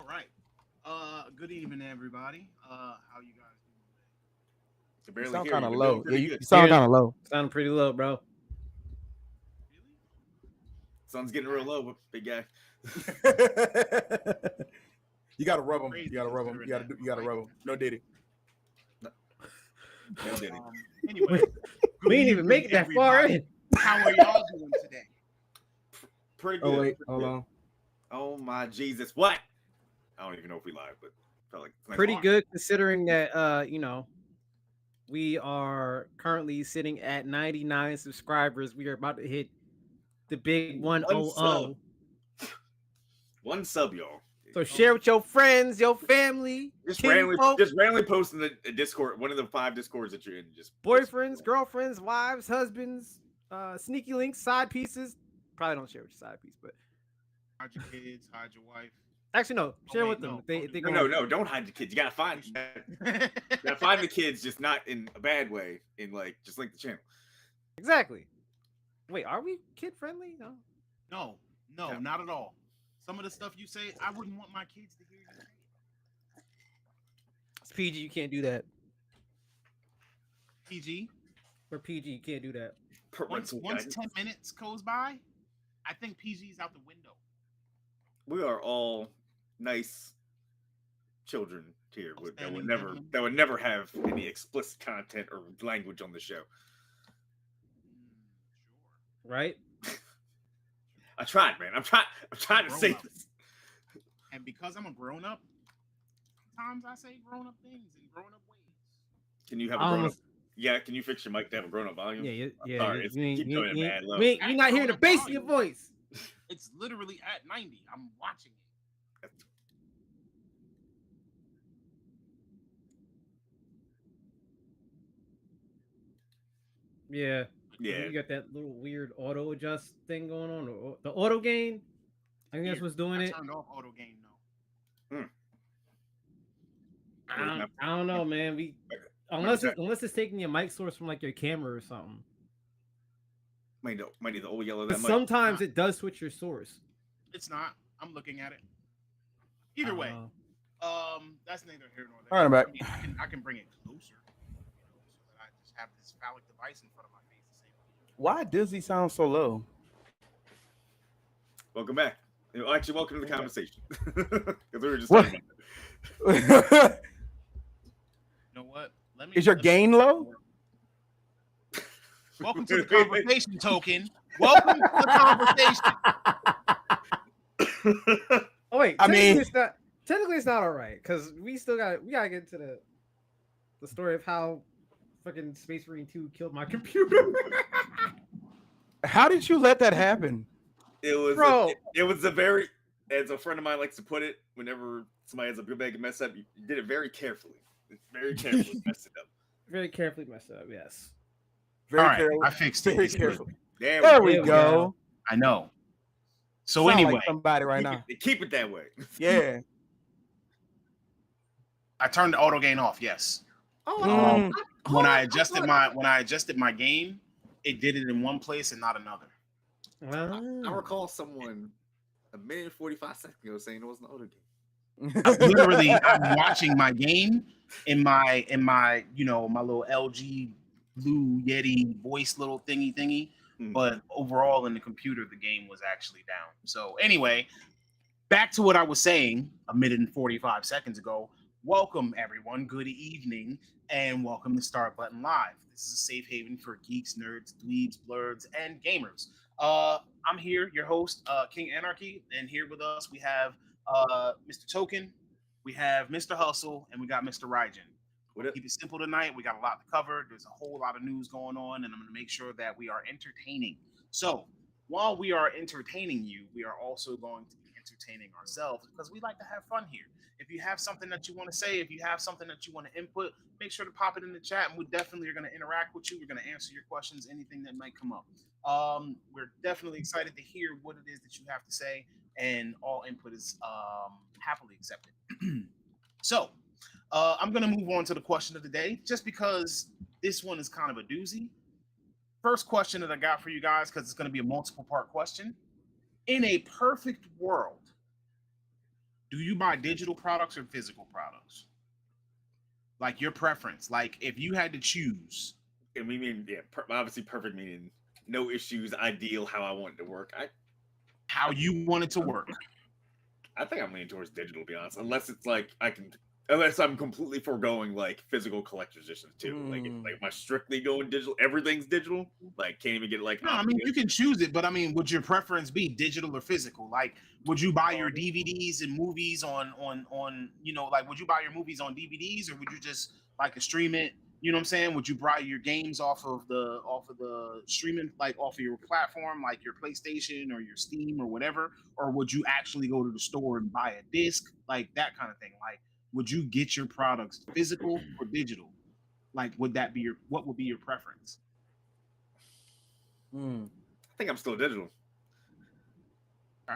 right. Good evening, everybody. How you guys doing today? Can You barely sound hear kind you, of but doing low. Yeah, pretty you good. sound kind of low. Sounding pretty low, bro. Really? Sun's getting real low, big guy. You gotta rub them. Crazy You gotta rub them. considering You gotta that do. You my gotta mic rub is them. No diddy. No diddy. Anyway, good We didn't even make it evening, that far everybody. in. How are y'all doing today? Pretty Oh good. wait, pretty hold good. on. Oh my Jesus! What? I don't even know if we live, but felt like it's nice. Pretty good considering that we are currently sitting at 99 subscribers. We are about to hit the big One 100. sub. One sub, y'all. So share with your friends, your family, Just kinfolk, randomly post in the Discord, one of the 5 Discords that you're in. Just boyfriends, girlfriends, wives, husbands, sneaky links, side pieces. Probably don't share with your side piece, but Hide your kids, hide your wife. actually no, share wait, with them. no. If they No, don't hide the kids. You gotta find the kids, just not in a bad way. In just link the channel. Exactly. Wait, are we kid friendly? No. No, Yeah. not at all. Some of the stuff you say, I wouldn't want my kids to hear you say it. It's PG. You can't do that. PG. For PG, you can't do that. Once Parental guidance. 10 minutes goes by, I think PG's out the window. We are all nice children here that Outstanding would never have any explicit content or language on the show. Sure. Right? I tried, man. I'm trying to say Grown up. this. And because I'm a grown up, sometimes I say grown up things in grown up ways. Can you have a I grown up? almost- Yeah, can you fix your mic to have a grown up volume? Yeah. Sorry, it's keep coming in mad low. You're not hearing the bass in your voice. It's literally at 90. I'm watching it. Yeah. Yeah, You got that little weird auto adjust thing going on. Or the auto gain. I think that's what's doing I it. turned off auto gain though. I don't know, man. Unless it's taking your mic source from like your camera or something. might need the old yellow But that mic. sometimes it does switch your source. It's not. I'm looking at it. Either way, that's neither here nor there. All right, I'm back. I mean, I can bring it closer, so that I just have this phallic device in front of my face to say. Why does he sound so low? Welcome back. Actually, welcome to the conversation. Because we were just What? talking about Is You know what? your gain low? Welcome to the conversation, Token. Welcome to the conversation. Oh wait, I mean- technically it's not all right because we gotta get to the story of how fucking Space Marine 2 killed my computer. How did you let that happen? It was Bro. it was a very, as a friend of mine likes to put it, whenever somebody has a big mess up, you did it very carefully. Very carefully messed it up. Very carefully messed up. Yes. Very All right, careful. I fixed it. Very It's good. careful. There There we we There we go. go. I know. So Sound anyway, like somebody right go. now. Keep it that way. Yeah. I turned the auto gain off. Yes. Mm. When I adjusted my game, it did it in one place and not another. I recall someone a minute and 45 seconds ago saying it wasn't the auto game. I'm watching my game in my my little LG Blue Yeti voice little thingy. But overall in the computer, the game was actually down. So anyway, back to what I was saying a minute and 45 seconds ago. Welcome everyone. Good evening and welcome to Start Button Live. This is a safe haven for geeks, nerds, dweebs, blurs, and gamers. I'm here, your host, King Anarchy, and here with us we have Mr. Token, we have Mr. Hustle, and we got Mr. Raijin. We'll keep it simple tonight. We got a lot to cover. There's a whole lot of news going on, and I'm going to make sure that we are entertaining. So while we are entertaining you, we are also going to be entertaining ourselves because we like to have fun here. If you have something that you want to say, if you have something that you want to input, make sure to pop it in the chat, and we definitely are going to interact with you. We're going to answer your questions, anything that might come up. We're definitely excited to hear what it is that you have to say, and all input is happily accepted. So I'm going to move on to the question of the day, just because this one is kind of a doozy. First question that I got for you guys, because it's going to be a multiple part question. In a perfect world, do you buy digital products or physical products? Like your preference. Like if you had to choose. And we mean, yeah, obviously perfect meaning no issues, ideal, how I want it to work. How you want it to work. I think I'm leaning towards digital, to be honest. Unless it's like unless I'm completely foregoing like physical collector's editions too. Like, am I strictly going digital? Everything's digital. Like, can't even get like. No, I mean you can choose it, but I mean, would your preference be digital or physical? Like, would you buy your DVDs and movies on like would you buy your movies on DVDs or would you just like to stream it? You know what I'm saying? Would you buy your games off of the streaming, like off of your platform, like your PlayStation or your Steam or whatever? Or would you actually go to the store and buy a disc, like that kind of thing? Like, would you get your products physical or digital? Like, what would be your preference? I think I'm still digital. I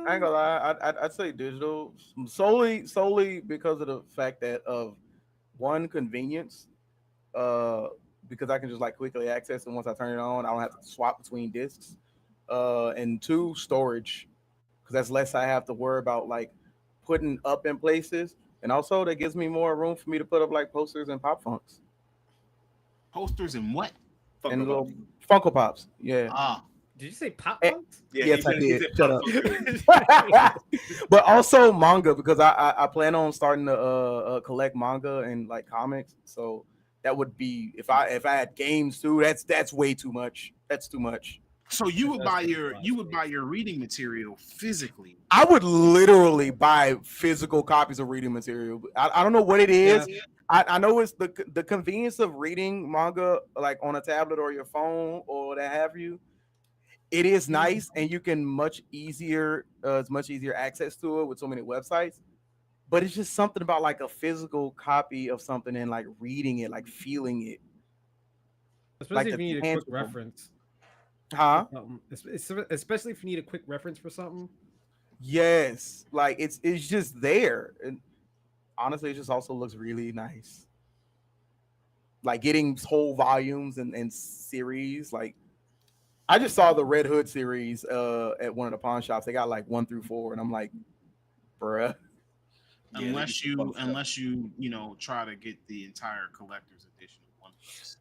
ain't gonna lie, I'd say digital solely because of the fact that of one, convenience, because I can just like quickly access it once I turn it on. I don't have to swap between discs. And two, storage, because that's less I have to worry about like putting up in places, and also that gives me more room for me to put up like posters and pop funks. Posters and what? And little Funko Pops, yeah. Did you say pop punks? Yeah, yes, I did. Shut up. But also manga, because I plan on starting to collect manga and like comics. So that would be if I had games too. That's way too much. That's too much. So you would buy your reading material physically. I would literally buy physical copies of reading material. I don't know what it is. Yeah. I know it's the convenience of reading manga like on a tablet or your phone or what have you. It is nice, and you can much easier access to it with so many websites. But it's just something about like a physical copy of something and like reading it, like feeling it. Especially if you need a quick reference. Huh? Especially if you need a quick reference for something. Yes, like it's just there, and honestly, it just also looks really nice. Like getting whole volumes and series, like. I just saw the Red Hood series at one of the pawn shops. They got like 1 through 4, and I'm like, bruh. Unless you try to get the entire collector's edition of One Piece.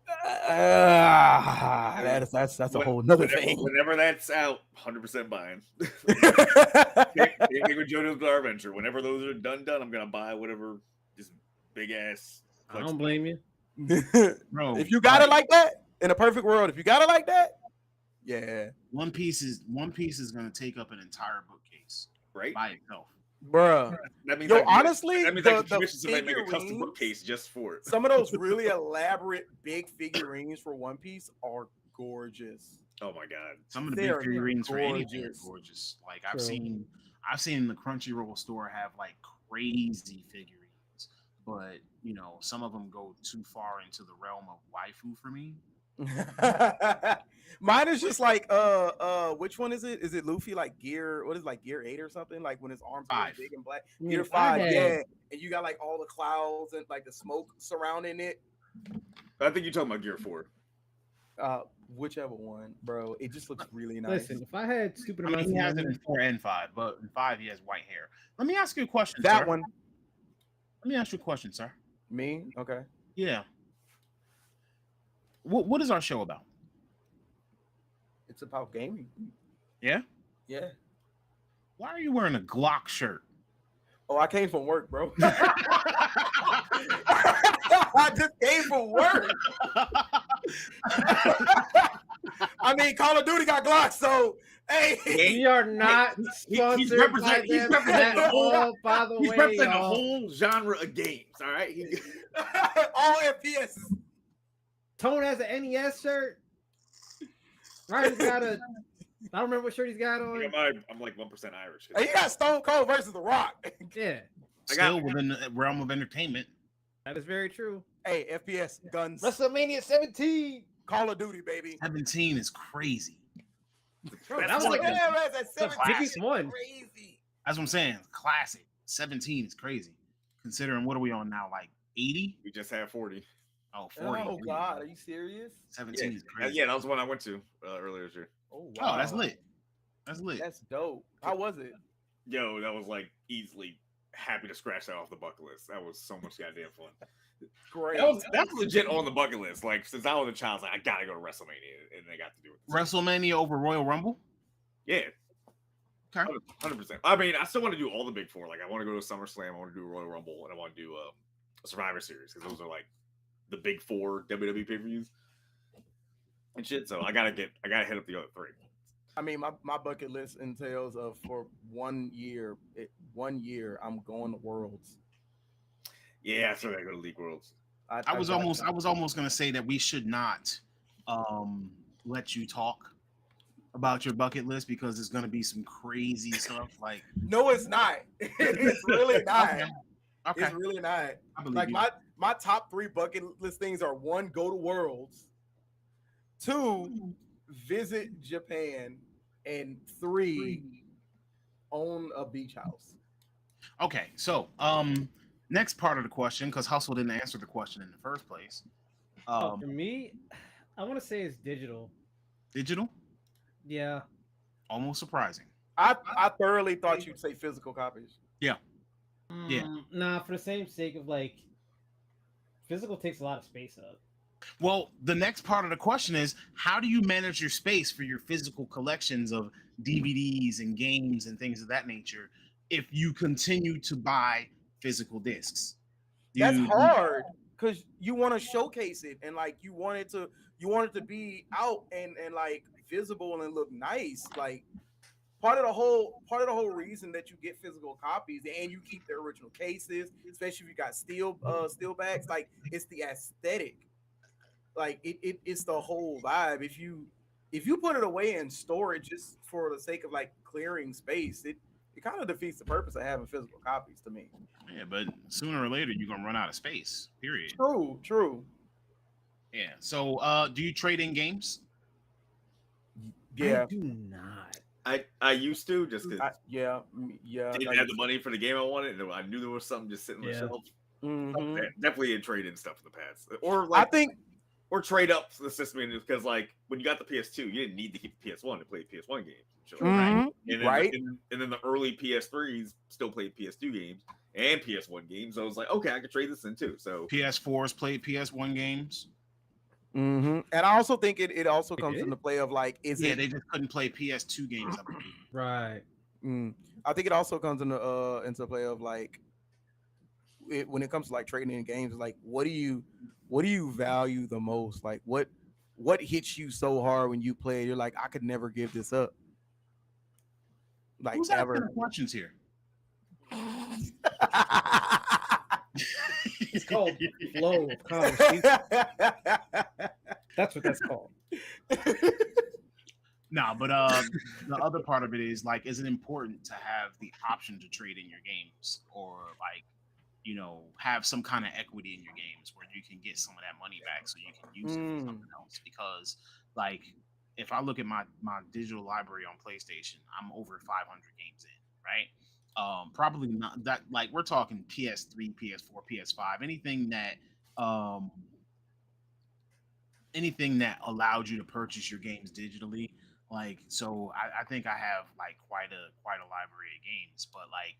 That's a whole nother thing. Whenever that's out, 100% buying. Same thing with JoJo's Bizarre Adventure. Whenever those are done, I'm gonna buy whatever this big ass. I don't blame you, bro. If you got it like that, in a perfect world, if you got it like that. Yeah, One Piece is going to take up an entire bookcase, right, by itself, bruh. That means honestly, that means I can commission somebody to make a custom bookcase just for it. Some of those really elaborate big figurines for One Piece are gorgeous. Oh my god, some of the big figurines for anything are gorgeous. Like I've seen in the Crunchyroll store have like crazy figurines, but some of them go too far into the realm of waifu for me. Mine is just like which one is it? Is it Luffy like gear? What is it, like gear 8 or something? Like when his arms are big and black. Gear 5, yeah. And you got like all the clouds and like the smoke surrounding it. I think you're talking about Gear 4. Whichever one, bro. It just looks really nice. Listen, if I had stupid amounts, he has it in 4 and 5, but in 5 he has white hair. Let me ask you a question. That sir. one. Let me ask you a question, sir. Me? Okay. Yeah. What is our show about? It's about gaming. Yeah? Yeah. Why are you wearing a Glock shirt? Oh, I came from work, bro. I just came from work. I mean, Call of Duty got Glocks, so hey. We are not sponsored he's representing by all, by the way, he's representing a whole genre of games, all right? All FPS. Tone has an NES shirt. Ryan's got a. I don't remember what shirt he's got on. I'm like 1% Irish. Hey, you got Stone Cold versus The Rock. Yeah. Still within the realm of entertainment. That is very true. Hey, FPS, guns. WrestleMania 17. Call of Duty, baby. 17 is crazy. That was like the biggest one. Crazy. That's what I'm saying. Classic. 17 is crazy. Considering what are we on now? Like 80? We just had 40. Oh, 40. Oh, God. Are you serious? 17 is crazy. Yeah, that was the one I went to earlier this year. Oh, wow. Oh, that's lit. That's lit. That's dope. How was it? Yo, that was like easily happy to scratch that off the bucket list. That was so much goddamn fun. Great. That's legit on the bucket list. Like since I was a child, I was like, I gotta go to WrestleMania, and they got to do it. WrestleMania over Royal Rumble? Yeah. Okay. 100%. I mean, I still want to do all the big four. Like, I want to go to SummerSlam, I want to do Royal Rumble, and I want to do a Survivor Series because those are like the big four WWE pay-per-views and shit. So I gotta hit up the other three. I mean, my bucket list entails of for 1 year. 1 year, I'm going to Worlds. Yeah, so I go to League Worlds. I was almost gonna say that we should not let you talk about your bucket list because there's gonna be some crazy stuff. Like, no, it's not. It's really not. Okay. It's really not. I believe Like you. my top 3 bucket list things are: 1, go to Worlds; 2, visit Japan; and 3, own a beach house. Okay, so next part of the question, because Hustle didn't answer the question in the first place. For me, I want to say it's digital. Digital? Yeah. Almost surprising. I thoroughly thought you'd say physical copies. Yeah. Yeah. Nah, for the same sake of like, physical takes a lot of space up. Well, the next part of the question is, how do you manage your space for your physical collections of DVDs and games and things of that nature if you continue to buy physical discs? That's hard because you want to showcase it and like you want it to be out and like visible and look nice. Like part of the whole reason that you get physical copies and you keep the original cases, especially if you got steel backs, like it's the aesthetic. Like it's the whole vibe. If you put it away in storage just for the sake of like clearing space, it kind of defeats the purpose of having physical copies to me. Yeah, but sooner or later you're gonna run out of space. Period. True. Yeah. So, do you trade in games? Yeah. I do not. I used to just because yeah. didn't have the money for the game I wanted, and I knew there was something just sitting on the shelf. Mm-hmm. Definitely in trade in stuff in the past, or like I think. Or trade up the system because, like, when you got the PS2, you didn't need to keep the PS1 to play PS1 games. Mm-hmm. And then the early PS3s still played PS2 games and PS1 games. So I was like, okay, I could trade this in too. So PS4s played PS1 games. Mm-hmm. And I also think it also comes into play of like, they just couldn't play PS2 games. Right. I think it also comes into play of like, when it comes to like trading in games, like what do you value the most? Like what hits you so hard when you play? You're like, I could never give this up. Like who's asking questions here? It's called flow of conversation. That's what that's called. No, but the other part of it is like, is it important to have the option to trade in your games, or like, you know, have some kind of equity in your games where you can get some of that money back so you can use it for something else? Because like, if I look at my digital library on PlayStation, I'm over 500 games in, right? Probably not that, like, we're talking PS3, PS4, PS5, anything that allowed you to purchase your games digitally. Like, so I think I have like quite a library of games, but like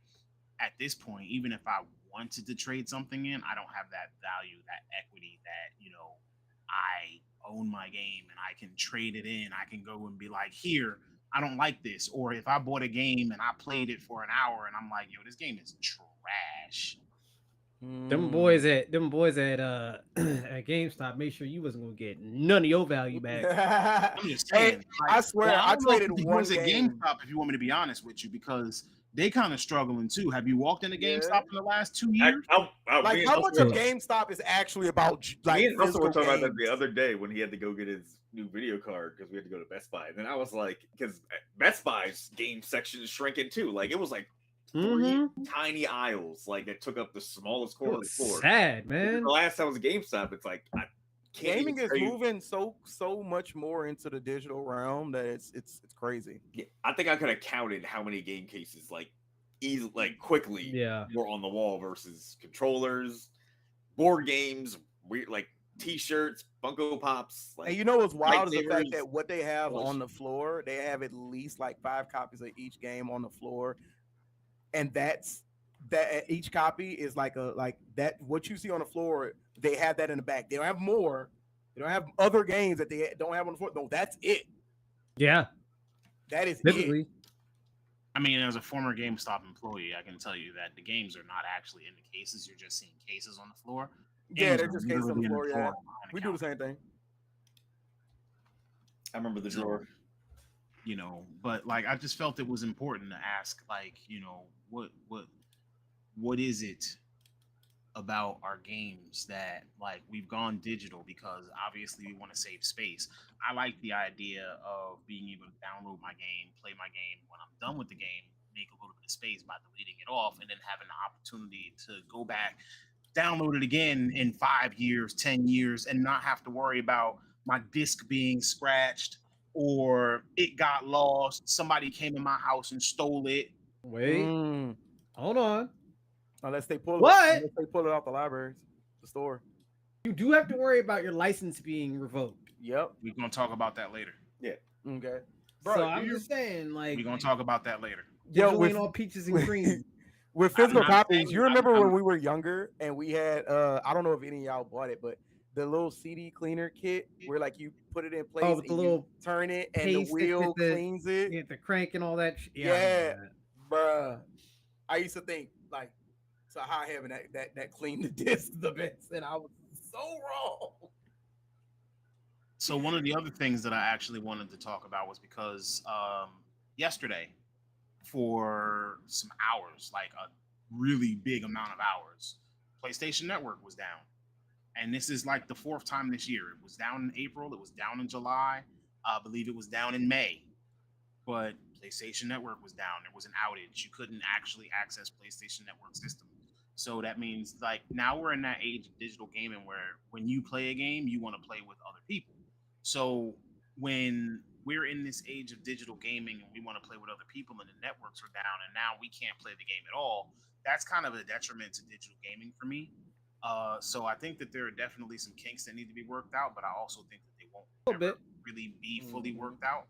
at this point, even if I wanted to trade something in, I don't have that value, that equity that, you know, I own my game and I can trade it in. I can go and be like, here, I don't like this. Or if I bought a game and I played it for an hour and I'm like, yo, this game is trash. Them boys at at GameStop made sure you wasn't gonna get none of your value back. I'm just saying. Hey, I swear, I traded one at GameStop, if you want me to be honest with you, because they kind of struggling too. Have you walked into GameStop in the last 2 years? Like, how much of GameStop is actually about like? Russell was talking about that the other day when he had to go get his new video card because we had to go to Best Buy. And then I was like, because Best Buy's game section is shrinking too. Like it was like 3 tiny aisles, like that took up the smallest corner of the floor. Sad, man. The last time I was at GameStop, it's like gaming is moving so much more into the digital realm that it's crazy. Yeah, I think I could have counted how many game cases quickly were on the wall versus controllers, board games, weird like T-shirts, Funko Pops. Like, and you know what's wild is the fact that what they have on the floor, they have at least like 5 copies of each game on the floor. and that's that. Each copy is like that. What you see on the floor, they have that in the back. They don't have more. They don't have other games that they don't have on the floor. No, that's it. Yeah, that is it. typically. I mean, as a former GameStop employee, I can tell you that the games are not actually in the cases. You're just seeing cases on the floor. Yeah, Games they're are just cases on the literally in floor. Yeah, behind the we do the counter. same thing. I remember the drawer. You know, but like I just felt it was important to ask, like, you know, what is it about our games that like we've gone digital, because obviously we want to save space. I like the idea of being able to download my game, play my game, when I'm done with the game, make a little bit of space by deleting it off, and then having the opportunity to go back, download it again in 5 years, 10 years, and not have to worry about my disc being scratched or it got lost. Somebody came in my house and stole it. Wait, hold on. Unless they pull What? it, unless they pull it off the libraries, the store. You do have to worry about your license being revoked. Yep. We're gonna talk about that later. Yeah. Okay. Bro, so I'm just saying, like, we're gonna talk about that later. Yo, with all peaches and cream. With physical copies, you remember when we were younger and we had I don't know if any of y'all bought it, but the little CD cleaner kit where like you put it in place, with the little turn it and the wheel cleans it. You have the crank and all that. Yeah, bruh. I used to think like, so how having that clean the disc the best, and I was so wrong. So one of the other things that I actually wanted to talk about was because yesterday, for some hours, like a really big amount of hours, PlayStation Network was down. And this is like the 4th time this year. It was down in April, it was down in July, I believe it was down in May. But PlayStation Network was down. There was an outage. You couldn't actually access PlayStation Network system. So that means like now we're in that age of digital gaming where when you play a game, you want to play with other people. So when we're in this age of digital gaming and we want to play with other people and the networks are down and now we can't play the game at all, that's kind of a detriment to digital gaming for me. So I think that there are definitely some kinks that need to be worked out, but I also think that they won't ever really be fully worked out.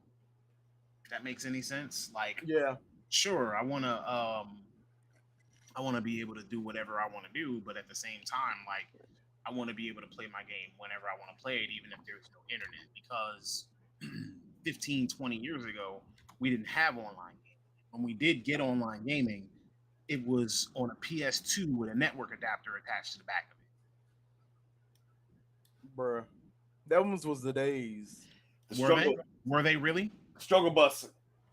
If that makes any sense. Like, yeah, sure, I want to be able to do whatever I want to do, but at the same time, like, I want to be able to play my game whenever I want to play it, even if there's no internet, because 15, 20 years ago, we didn't have online gaming. When we did get online gaming, it was on a PS2 with a network adapter attached to the back of it. Bruh. Them was the days. Were they really? Struggle bus.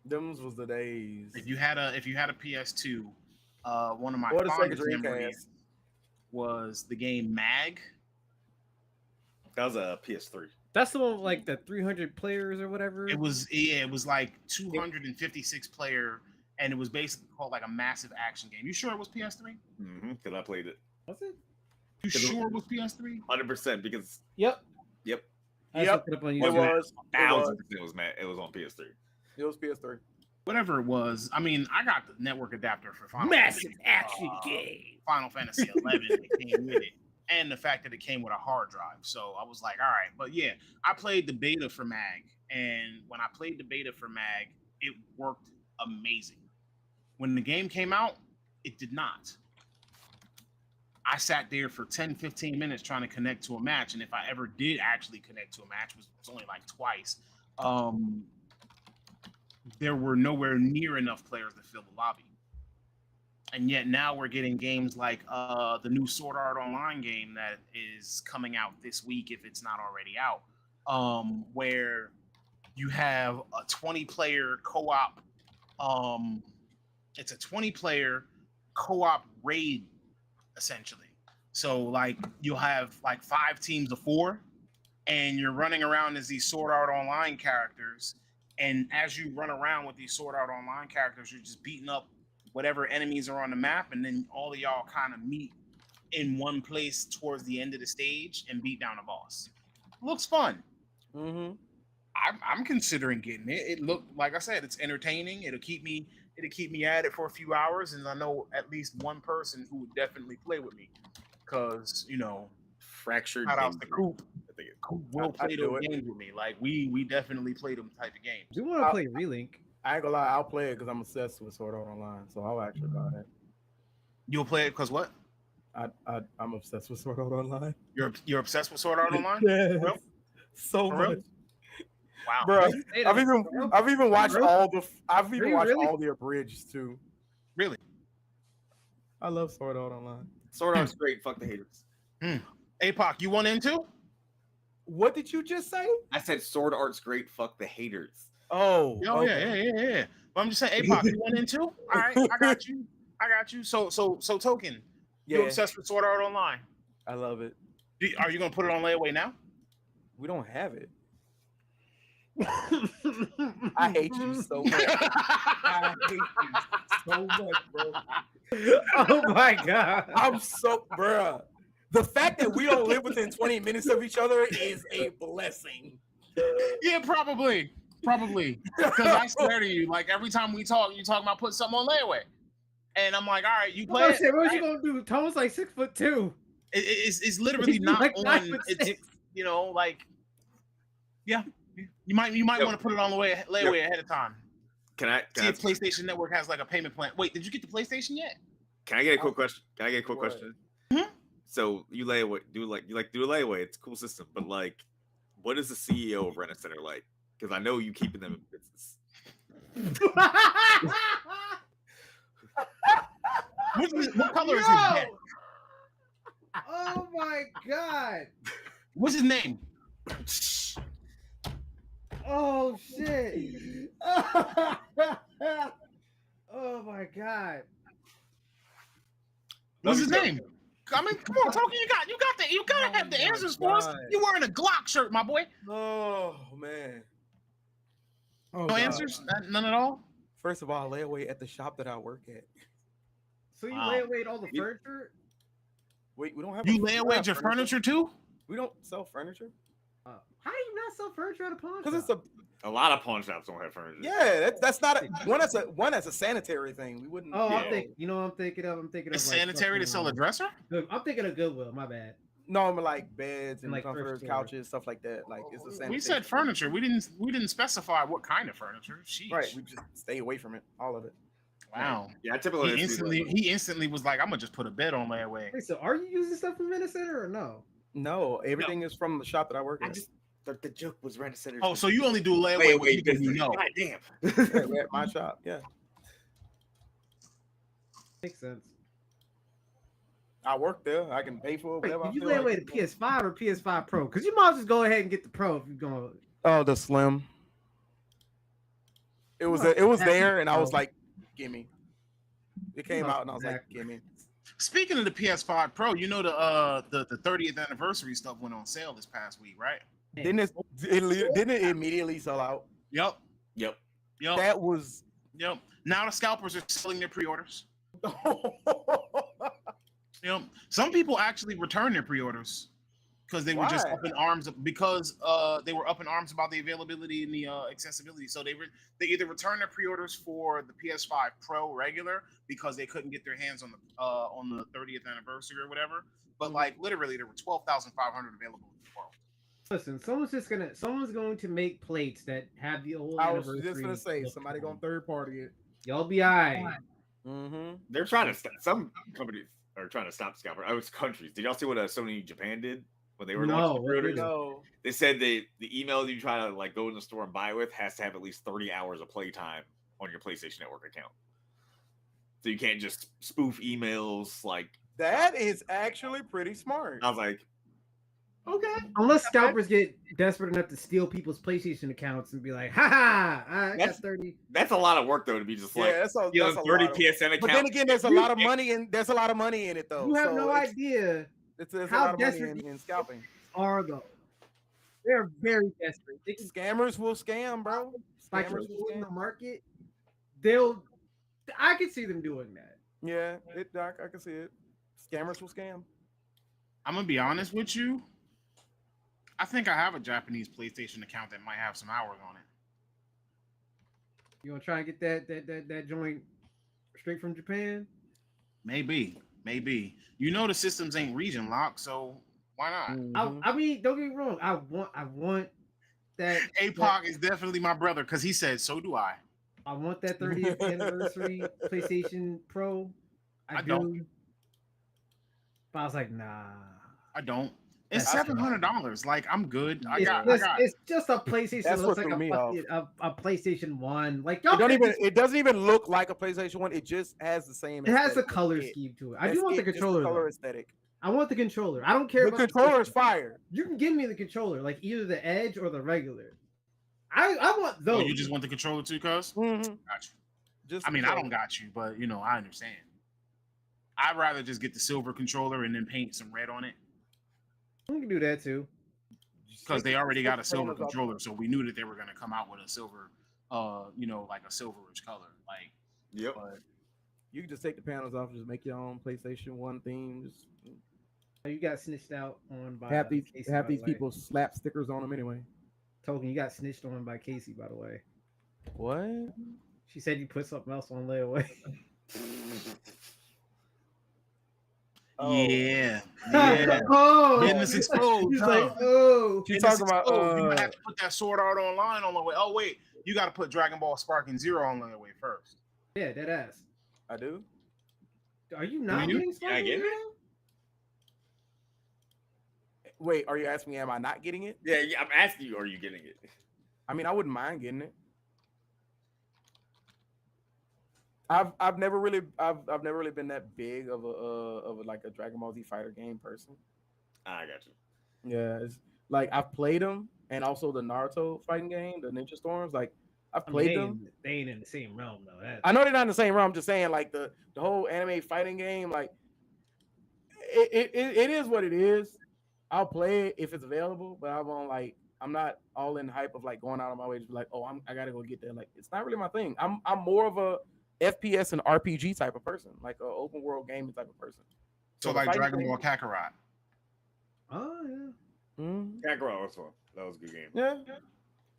Them was the days. If you had a PS2, one of my or the fondest memories was the game Mag. That was a PS3. That's the one with like the 300 players or whatever. It was like 256 player, and it was basically called like a massive action game. You sure it was PS3? Mm-hmm. Because I played it. Was it? You sure it was PS3? 100% because. Yep. Yep. It was 1,000%. It was on PS3. It was PS3. Whatever it was. I mean, I got the network adapter for massive action game. Final Fantasy 11 that came with it, and the fact that it came with a hard drive. So I was like, all right. But yeah, I played the beta for Mag, and when I played the beta for Mag, it worked amazing. When the game came out, it did not. I sat there for 10, 15 minutes trying to connect to a match, and if I ever did actually connect to a match, it was only like twice. There were nowhere near enough players to fill the lobby. And yet now we're getting games like the new Sword Art Online game that is coming out this week, if it's not already out, where you have a 20-player co-op. It's a 20-player co-op raid, essentially. So like you'll have like 5 teams of 4, and you're running around as these Sword Art Online characters. And as you run around with these Sword Art Online characters, you're just beating up whatever enemies are on the map, and then all of y'all kind of meet in one place towards the end of the stage and beat down a boss. Looks fun. Mm-hmm. I'm considering getting it. It looked, like I said, it's entertaining. It'll keep me at it for a few hours, and I know at least one person who would definitely play with me, because Fractured. shout out to Coop. I think Coop will play those games with me. Like we definitely play them type of games. Do you want to play Relink? I ain't gonna lie, I'll play it because I'm obsessed with Sword Art Online, so I'll actually buy it. You'll play it because what? I'm obsessed with Sword Art Online. You're obsessed with Sword Art Online? Yes. For real? So For much. real? Wow. Bro, Hey, I've even watched all the Really? all the abridged too. Really? I love Sword Art Online. Sword Art's great. Fuck the haters. APOC, you want into? What did you just say? I said Sword Art's great. Fuck the haters. Oh, Oh okay. yeah. But I'm just saying, APOC, you want into? All right, I got you. So Token, you Yeah, obsessed with Sword Art Online? I love it. Are you gonna put it on layaway now? We don't have it. I hate you so much. I hate you so much, bro. Oh my god. I'm so, bruh. The fact that we don't live within 20 minutes of each other is a blessing. Yeah, probably. Because I swear to you, like every time we talk, you talk about putting something on layaway, and I'm like, all right, you play it. What you gonna do? Tom's like 6'2". It's literally He's not like on. 5'6". It's like yeah, you might want to put it on the layaway ahead of time. Can I See if PlayStation Network has like a payment plan. Wait, did you get the PlayStation yet? Can I get a quick question? Question? Mm-hmm. So you layaway, do a layaway? It's a cool system, but like, what is the CEO of Rent a Center like? Because I know you keeping them in business. What color is his head? Oh my god. What's his name? Oh shit. Oh my god. What's his name? I mean, come on, Token, you gotta have the answers for us. You wearing a Glock shirt, my boy. Oh, man. Oh, No God. answers? None at all? First of all, I lay away at the shop that I work at. So you Wow. lay away all the furniture? Wait, we don't have. You lay away your furniture too? We don't sell furniture. How do you not sell furniture at a pawn shop? Because it's A lot of pawn shops don't have furniture. yeah, that's not one. That's a sanitary thing. We wouldn't. Oh, Yeah. I'm thinking. You know, what I'm thinking of. I'm thinking of It's like sanitary to sell a fucking, dresser? I'm thinking of Goodwill. My bad. No, I'm like beds and Like comforters, thrift store. couches, stuff like that. Like it's a sanitary. We said furniture. We didn't specify what kind of furniture. Sheesh. Right. We just stay away from it. All of it. Wow. Yeah, I typically He instantly was like, I'm gonna just put a bed on layaway. Wait, so are you using stuff from Rent a Center or no? No, everything is from the shop that I work at. the joke was Rent a Center. Oh, so you only do layaway with people you know. God damn. Yeah, we're at my shop. Yeah, Makes sense. I work there. I can pay for it. Wait, Whatever. did I you feel lay like. away the PS5 or PS5 Pro? Because you might as well just go ahead and get the Pro if you're going. Oh, the Slim. It was there, and I was like, "Gimme." It came out, and I was like, "Gimme." Speaking of the PS5 Pro, you know the 30th anniversary stuff went on sale this past week, right? Didn't it immediately sell out? Yep. Yep. That was. Yep. Now the scalpers are selling their pre-orders. Yep. Some people actually returned their pre-orders because they were just Why? up in arms because they were up in arms about the availability and the accessibility. So they either returned their pre-orders for the PS5 Pro regular because they couldn't get their hands on the 30th anniversary or whatever. But like literally, there were 12,500 available in the world. Listen, someone's going to make plates that have the old I was anniversary. just gonna say look somebody to them. gonna third party it. Y'all be alright. Mm-hmm. They're trying to some companies are trying to stop scalper. Oh, it's countries. Did y'all see what Sony Japan did when they were No, launching the what pre-orders? did No. They said the email you try to like go in the store and buy with has to have at least 30 hours of playtime on your PlayStation Network account. So you can't just spoof emails like That is actually pretty smart. I was like, Okay. Unless scalpers get desperate enough to steal people's PlayStation accounts and be like, "Ha I got That's- 30." that's a lot of work though to be just like Yeah, that's a 30 lot of- PSN account. But then again, there's a lot of money in it though. You have so no it's- idea It's a how lot of money desperate in scalping. are though. They're very desperate. They can Scammers will scam, bro. spike Scammers will in the scam. market. I could see them doing that. Yeah, I can see it. Scammers will scam. I'm gonna be honest with you. I think I have a Japanese PlayStation account that might have some hours on it. You gonna try and get that joint straight from Japan? Maybe. You know the systems ain't region locked, so why not? Mhm. I mean, don't get me wrong. I want that. APOC is definitely my brother because he said so do I. I want that 30th anniversary PlayStation Pro. I do. don't. But I was like, nah. I don't. It's That's $700. Like, I'm good. It's just a PlayStation. That's It looks what like threw me off. a PlayStation 1. Like It doesn't even look like a PlayStation 1. It just has the same. It has a aesthetic. color scheme to it. I do want the controller. Color aesthetic. I want the controller. I don't care The about controller is fire. You can give me the controller, like either the Edge or the regular. I want those. Oh, you just want the controller too, cuz? Mm-hmm. Got you. Just I mean, I don't got you, but I understand. I'd rather just get the silver controller and then paint some red on it. We can do that too. Because they already got a silver controller, so we knew that they were gonna come out with a silver, like a silverish color. Like, yep. But you can just take the panels off and just make your own PlayStation 1 theme. Just you got snitched out on by have these Casey, people slap stickers on them anyway. Token, you got snitched on by Casey, by the way. What? She said you put something else on layaway. yeah. Oh, business exposed. He's huh? like, oh, She's Business talking about exposed. You might have to put that Sword Art Online on the way. Oh wait, you got to put Dragon Ball Sparking Zero on the way first. yeah, that ass. I do. Are you not you? getting Yeah, I Sparking get it. Zero? Wait, are you asking me? Am I not getting it? Yeah, I'm asking you, are you getting it? I mean, I wouldn't mind getting it. I've never really been that big of a like a Dragon Ball Z fighter game person. I got you. Yeah, it's like I've played them, and also the Naruto fighting game, the Ninja Storms. Like I've played them. They ain't in the same realm though. I know they're not in the same realm. I'm just saying, like the whole anime fighting game, like it is what it is. I'll play it if it's available, but I won't like. I'm not all in hype of like going out of my way to be like, oh, I gotta go get that. Like it's not really my thing. I'm more of a FPS and RPG type of person, like an open world gaming type of person. So like Dragon Ball Kakarot. Oh yeah. Mm-hmm. Kakarot was fun. That was a good game. Yeah.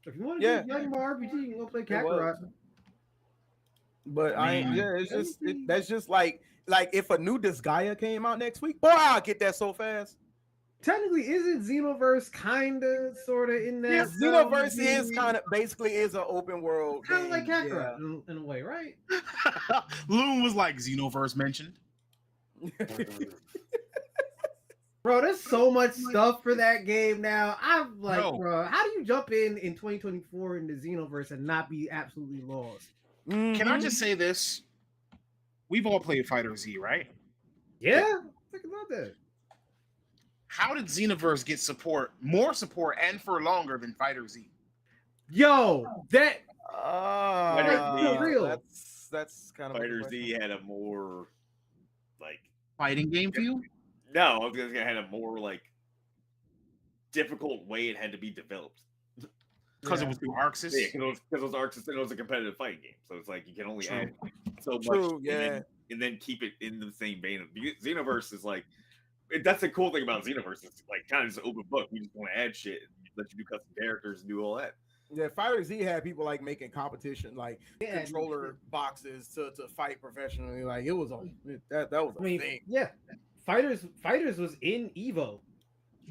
If you want to do Dragon Ball RPG, you can go play Kakarot. But that's just like if a new Disgaea came out next week, boy, I'll get that so fast. Technically, isn't Xenoverse kinda sorta in that? Yeah, Xenoverse is kind of basically is an open world, kind of like Kakarot in a way, right? Loon was like Xenoverse mentioned. Bro, there's so much stuff for that game now. I'm like, No. bro, how do you jump in 2024 in the Xenoverse and not be absolutely lost? Can I just say this? We've all played Fighter Z, right? Yeah, think about that. How did Xenoverse get more support, and for longer than Fighter Z? Yo, that Fighter real. That's kind of Fighter Z had a more like Fighting game feel? no, I was gonna say it had a more like difficult way it had to be developed. Because it was through Arxis? Yeah, because it was Arxis and it was a competitive fighting game, so it's like you can only True. add so much, True, yeah. and then keep it in the same vein. Xenoverse is like that's the cool thing about Xenoverse. It's like kind of just an open book. You just want to add shit, and let you do custom characters and do all that. Yeah, Fighter Z had people like making competition, like Yeah, controller boxes to fight professionally. Like it was that was a thing. yeah, Fighters was in Evo.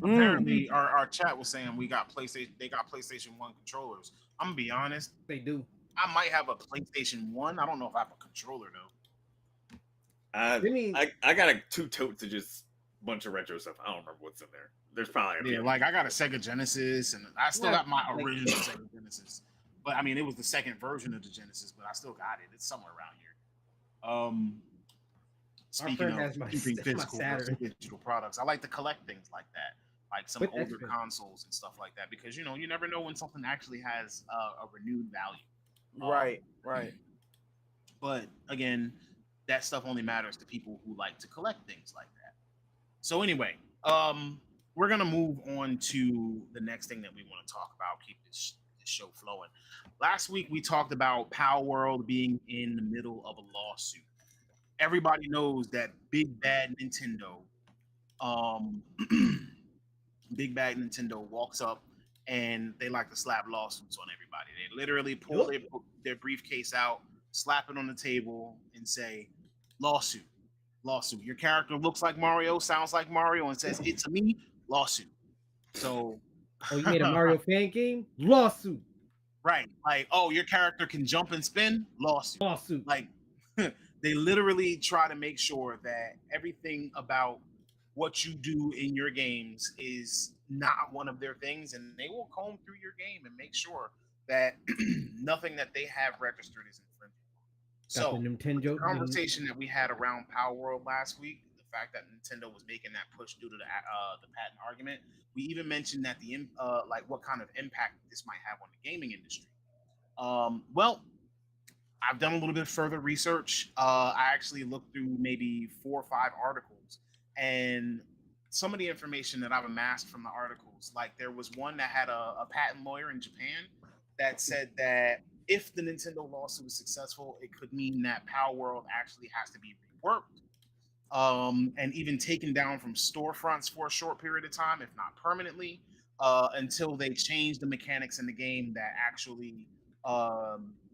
Apparently, our chat was saying they got PlayStation 1 controllers. I'm gonna be honest, They do. I might have a PlayStation 1. I don't know if I have a controller though. I got two totes of just bunch of retro stuff. I don't remember what's in there. There's probably Yeah, like I got a Sega Genesis, and I still got my like- original Sega Genesis. But I mean, it was the second version of the Genesis, but I still got it. It's somewhere around here. Speaking friend of has my- keeping that's my physical versus Saturn. digital products, I like to collect things like that, like some With older extras. consoles and stuff like that, because you never know when something actually has a renewed value. Right. But again, that stuff only matters to people who like to collect things like that. So anyway, we're gonna move on to the next thing that we want to talk about. Keep this show flowing. Last week we talked about Power World being in the middle of a lawsuit. Everybody knows that Big Bad Nintendo, Big Bad Nintendo walks up and they like to slap lawsuits on everybody. They literally pull their briefcase out, slap it on the table, and say, lawsuit. Your character looks like Mario, sounds like Mario, and says, it's me, lawsuit. So Oh, you made a Mario fan game? Lawsuit. Right. Like, oh, your character can jump and spin? Lawsuit. Lawsuit. Like, they literally try to make sure that everything about what you do in your games is not one of their things, and they will comb through your game and make sure that nothing that they have registered is infringing. Got the So, Nintendo the conversation that we had around Power World last week, the fact that Nintendo was making that push due to the patent argument, we even mentioned that the like what kind of impact this might have on the gaming industry. Well, I've done a little bit further research. I actually looked through maybe 4 or 5 articles, and some of the information that I've amassed from the articles, like there was one that had a patent lawyer in Japan that said that if the Nintendo lawsuit was successful, it could mean that Power World actually has to be reworked, and even taken down from storefronts for a short period of time, if not permanently, until they change the mechanics in the game that actually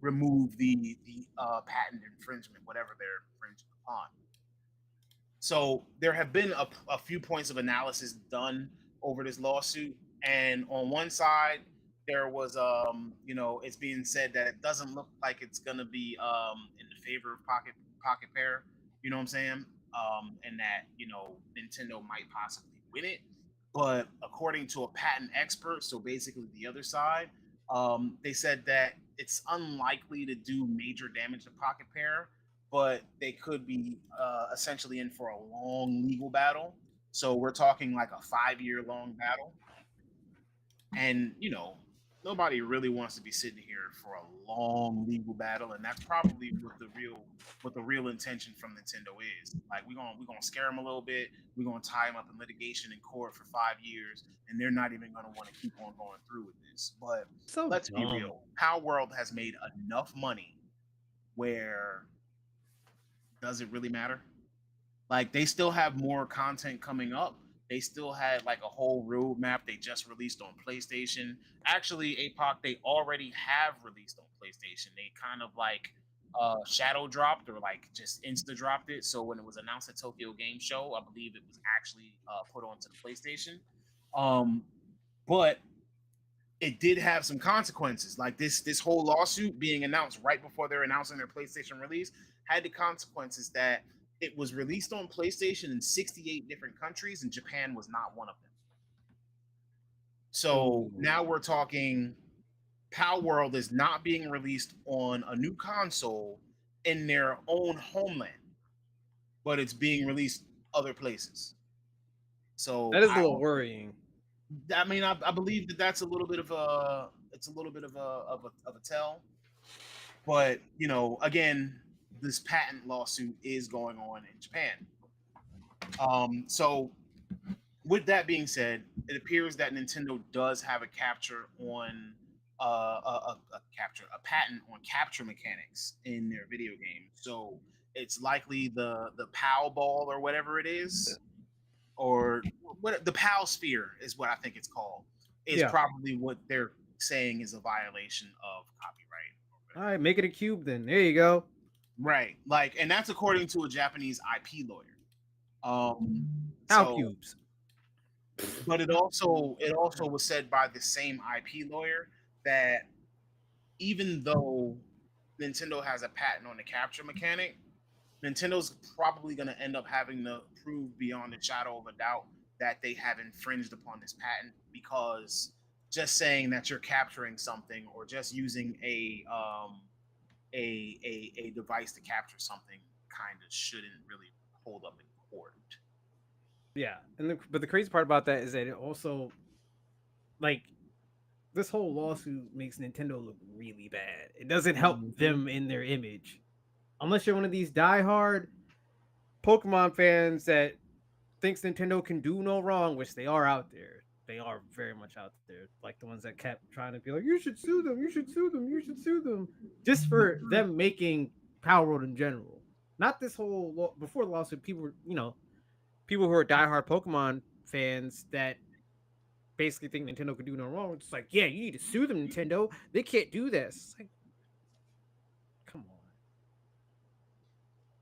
remove the patent infringement, whatever they're infringing upon. So there have been a few points of analysis done over this lawsuit, and on one side there was it's being said that it doesn't look like it's going to be in the favor of Pocket Pair, you know what I'm saying, and that Nintendo might possibly win it. But according to a patent expert, so basically the other side, they said that it's unlikely to do major damage to Pocket Pair, but they could be essentially in for a long legal battle. So we're talking like a 5-year long battle. And, nobody really wants to be sitting here for a long legal battle. And that's probably what the real intention from Nintendo is. Like, we're gonna scare them a little bit. We're gonna tie them up in litigation in court for 5 years, and they're not even gonna want to keep on going through with this. But let's be real. Power World has made enough money where does it really matter? Like, they still have more content coming up. They still had like a whole roadmap they just released on PlayStation. Actually, APOC, they already have released on PlayStation. They kind of like shadow dropped or like just insta dropped it. So when it was announced at Tokyo Game Show, I believe it was actually put onto the PlayStation. But it did have some consequences. Like this whole lawsuit being announced right before they're announcing their PlayStation release had the consequences that it was released on PlayStation in 68 different countries, and Japan was not one of them. So now we're talking Power World is not being released on a new console in their own homeland, but it's being released other places. So that is a little worrying. I mean, I believe that that's a little bit of a tell. But again, this patent lawsuit is going on in Japan. So with that being said, it appears that Nintendo does have a capture on a patent on capture mechanics in their video game. So it's likely the PAL ball or whatever it is, or what the PAL sphere is what I think it's called, is probably what they're saying is a violation of copyright. All right, make it a cube then. There you go. Right, like, and that's according to a Japanese IP lawyer. How cubes? But it also was said by the same IP lawyer that even though Nintendo has a patent on the capture mechanic, Nintendo's probably going to end up having to prove beyond a shadow of a doubt that they have infringed upon this patent, because just saying that you're capturing something or just using a device to capture something kind of shouldn't really hold up in court. Yeah, but the crazy part about that is that it also, like, this whole lawsuit makes Nintendo look really bad. It doesn't help them in their image, unless you're one of these diehard Pokemon fans that thinks Nintendo can do no wrong, which they are out there. They are very much out there, like the ones that kept trying to be like, you should sue them, you should sue them, you should sue them, just for them making Power World in general. Not this whole before the lawsuit, people who are diehard Pokemon fans that basically think Nintendo could do no wrong. It's like, yeah, you need to sue them, Nintendo. They can't do this. It's like, come on.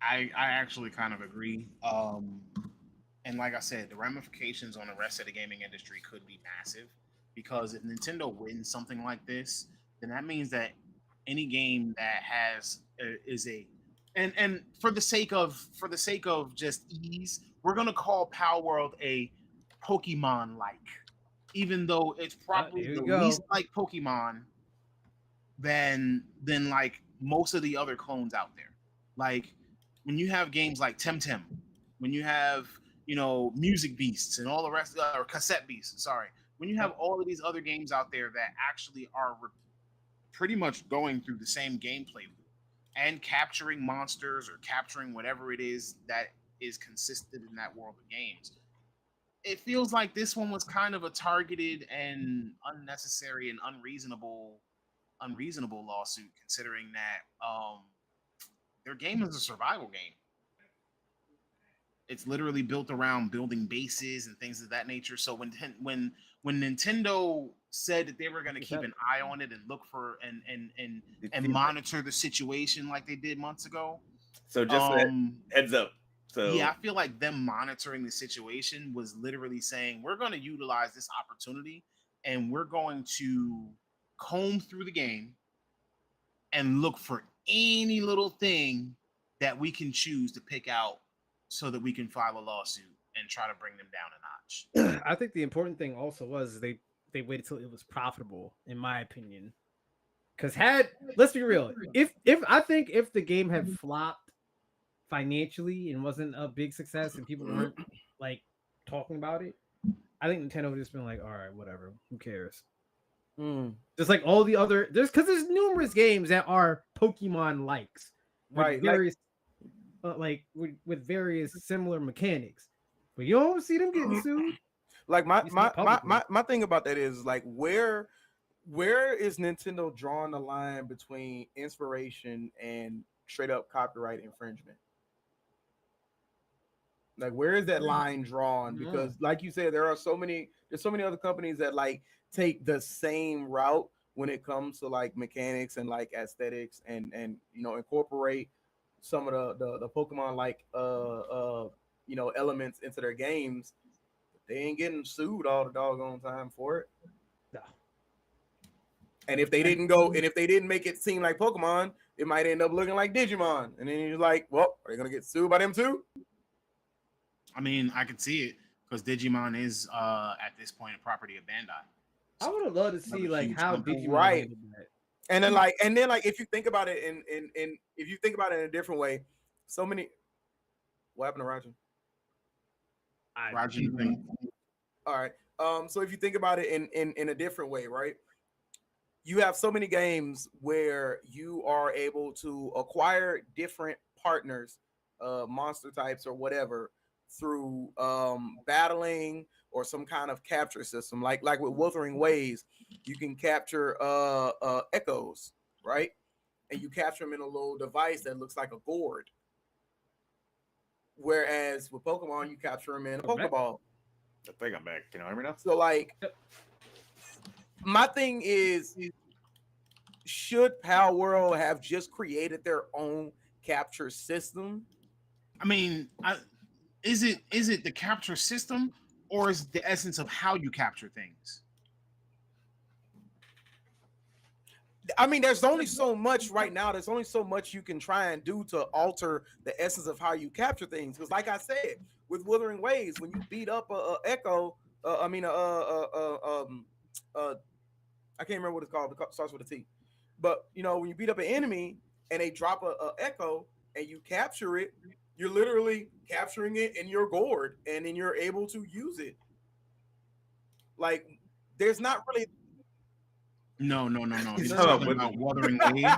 I actually kind of agree. And like I said, the ramifications on the rest of the gaming industry could be massive, because if Nintendo wins something like this, then that means that any game that has is a and for the sake of just ease, we're gonna call Power World a Pokemon like, even though it's probably Here the we go. least like Pokemon than like most of the other clones out there. Like when you have games like Temtem, when you have Music Beasts and all the rest, or Cassette Beasts, sorry, when you have all of these other games out there that actually are pretty much going through the same gameplay loop and capturing monsters or capturing whatever it is that is consistent in that world of games, it feels like this one was kind of a targeted and unnecessary and unreasonable lawsuit, considering that their game is a survival game. It's literally built around building bases and things of that nature. So when Nintendo said that they were going to keep an eye on it and look for and monitor the situation like they did months ago. So just heads up. So yeah, I feel like them monitoring the situation was literally saying, we're going to utilize this opportunity and we're going to comb through the game and look for any little thing that we can choose to pick out so that we can file a lawsuit and try to bring them down a notch. I think the important thing also was they waited till it was profitable, in my opinion. Because let's be real, if the game had flopped financially and wasn't a big success and people weren't like talking about it, I think Nintendo would just been like, all right, whatever, who cares? Just like all the other there's numerous games that are Pokemon likes, right? Various, with various similar mechanics, but you don't see them getting sued. Like my thing about that is like where is Nintendo drawing the line between inspiration and straight up copyright infringement? Like where is that line drawn? Because like you said, there's so many other companies that like take the same route when it comes to like mechanics and like aesthetics and incorporate some of the Pokemon like elements into their games. They ain't getting sued all the doggone time for it. No. And if they didn't make it seem like Pokemon, it might end up looking like Digimon. And then you're like, well, are they gonna get sued by them too? I mean, I can see it because Digimon is at this point a property of Bandai. I would have loved to see like how Digimon right. And then like if you think about it in a different way, so many. What happened to Rajan? All right. So if you think about it in a different way, right? You have so many games where you are able to acquire different partners, monster types or whatever, through battling or some kind of capture system. Like with Wuthering Waves, you can capture echoes, right? And you capture them in a little device that looks like a gourd. Whereas with Pokemon, you capture them in a Pokeball. I think I'm back. Can you hear me now? So like, my thing is, should Power World have just created their own capture system? I mean, is it the capture system or is it the essence of how you capture things? I mean, there's only so much right now. There's only so much you can try and do to alter the essence of how you capture things. Because, like I said, with Wuthering Waves, when you beat up a Echo, I can't remember what it's called. It starts with a T. But when you beat up an enemy and they drop a Echo and you capture it, you're literally capturing it in your gourd, and then you're able to use it. Like, there's not really. No. He's talking about Wuthering Waves.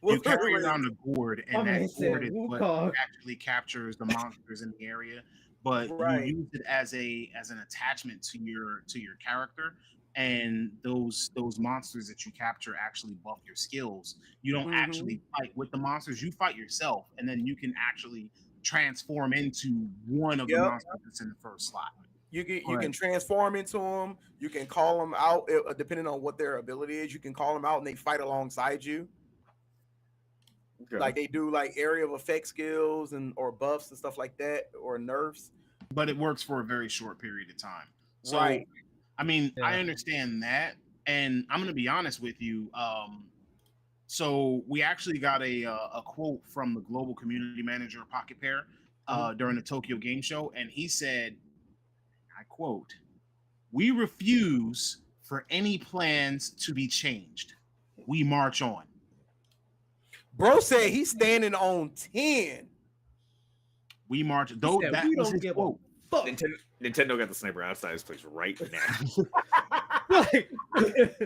You carry around a gourd, and that gourd is what actually captures the monsters in the area. But you use it as an attachment to your character, and those monsters that you capture actually buff your skills. You don't actually fight with the monsters; you fight yourself, and then you can actually transform into one of the monsters that's in the first slot. You can transform into them. You can call them out depending on what their ability is. You can call them out and they fight alongside you. Okay. Like they do like area of effect skills or buffs and stuff like that, or nerfs. But it works for a very short period of time. So, right. I mean, I understand that, And I'm gonna be honest with you. So we actually got a quote from the global community manager of Pocket Pair during the Tokyo Game Show, and he said, I quote, "We refuse for any plans to be changed. We march on." Bro said he's standing on 10. We march. Though said, that "We was don't his give a quote. fuck." Nintendo got the sniper outside his place right now. Like,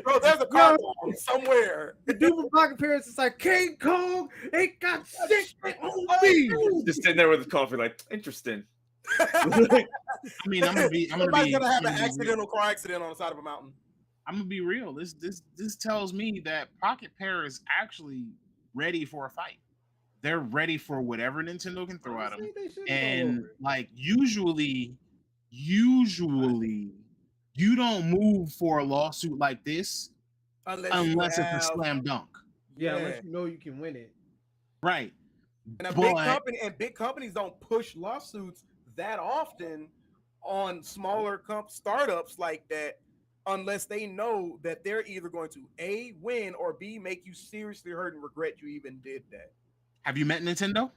Bro, there's a car bomb somewhere. the dude from Pocket Parents is like, King Kong ain't got shit on me. Just sitting there with his coffee, like, interesting. I mean, I'm gonna be. Somebody's gonna have an I'm gonna be real. accidental car accident on the side of a mountain. I'm gonna be real. This tells me that Pocket Pair is actually ready for a fight. They're ready for whatever Nintendo can throw at them. And like usually you don't move for a lawsuit like this unless it's a slam dunk. Yeah, unless you know you can win it. Right. And big companies don't push lawsuits that often on smaller startups like that unless they know that they're either going to A, win, or B, make you seriously hurt and regret you even did that. Have you met Nintendo?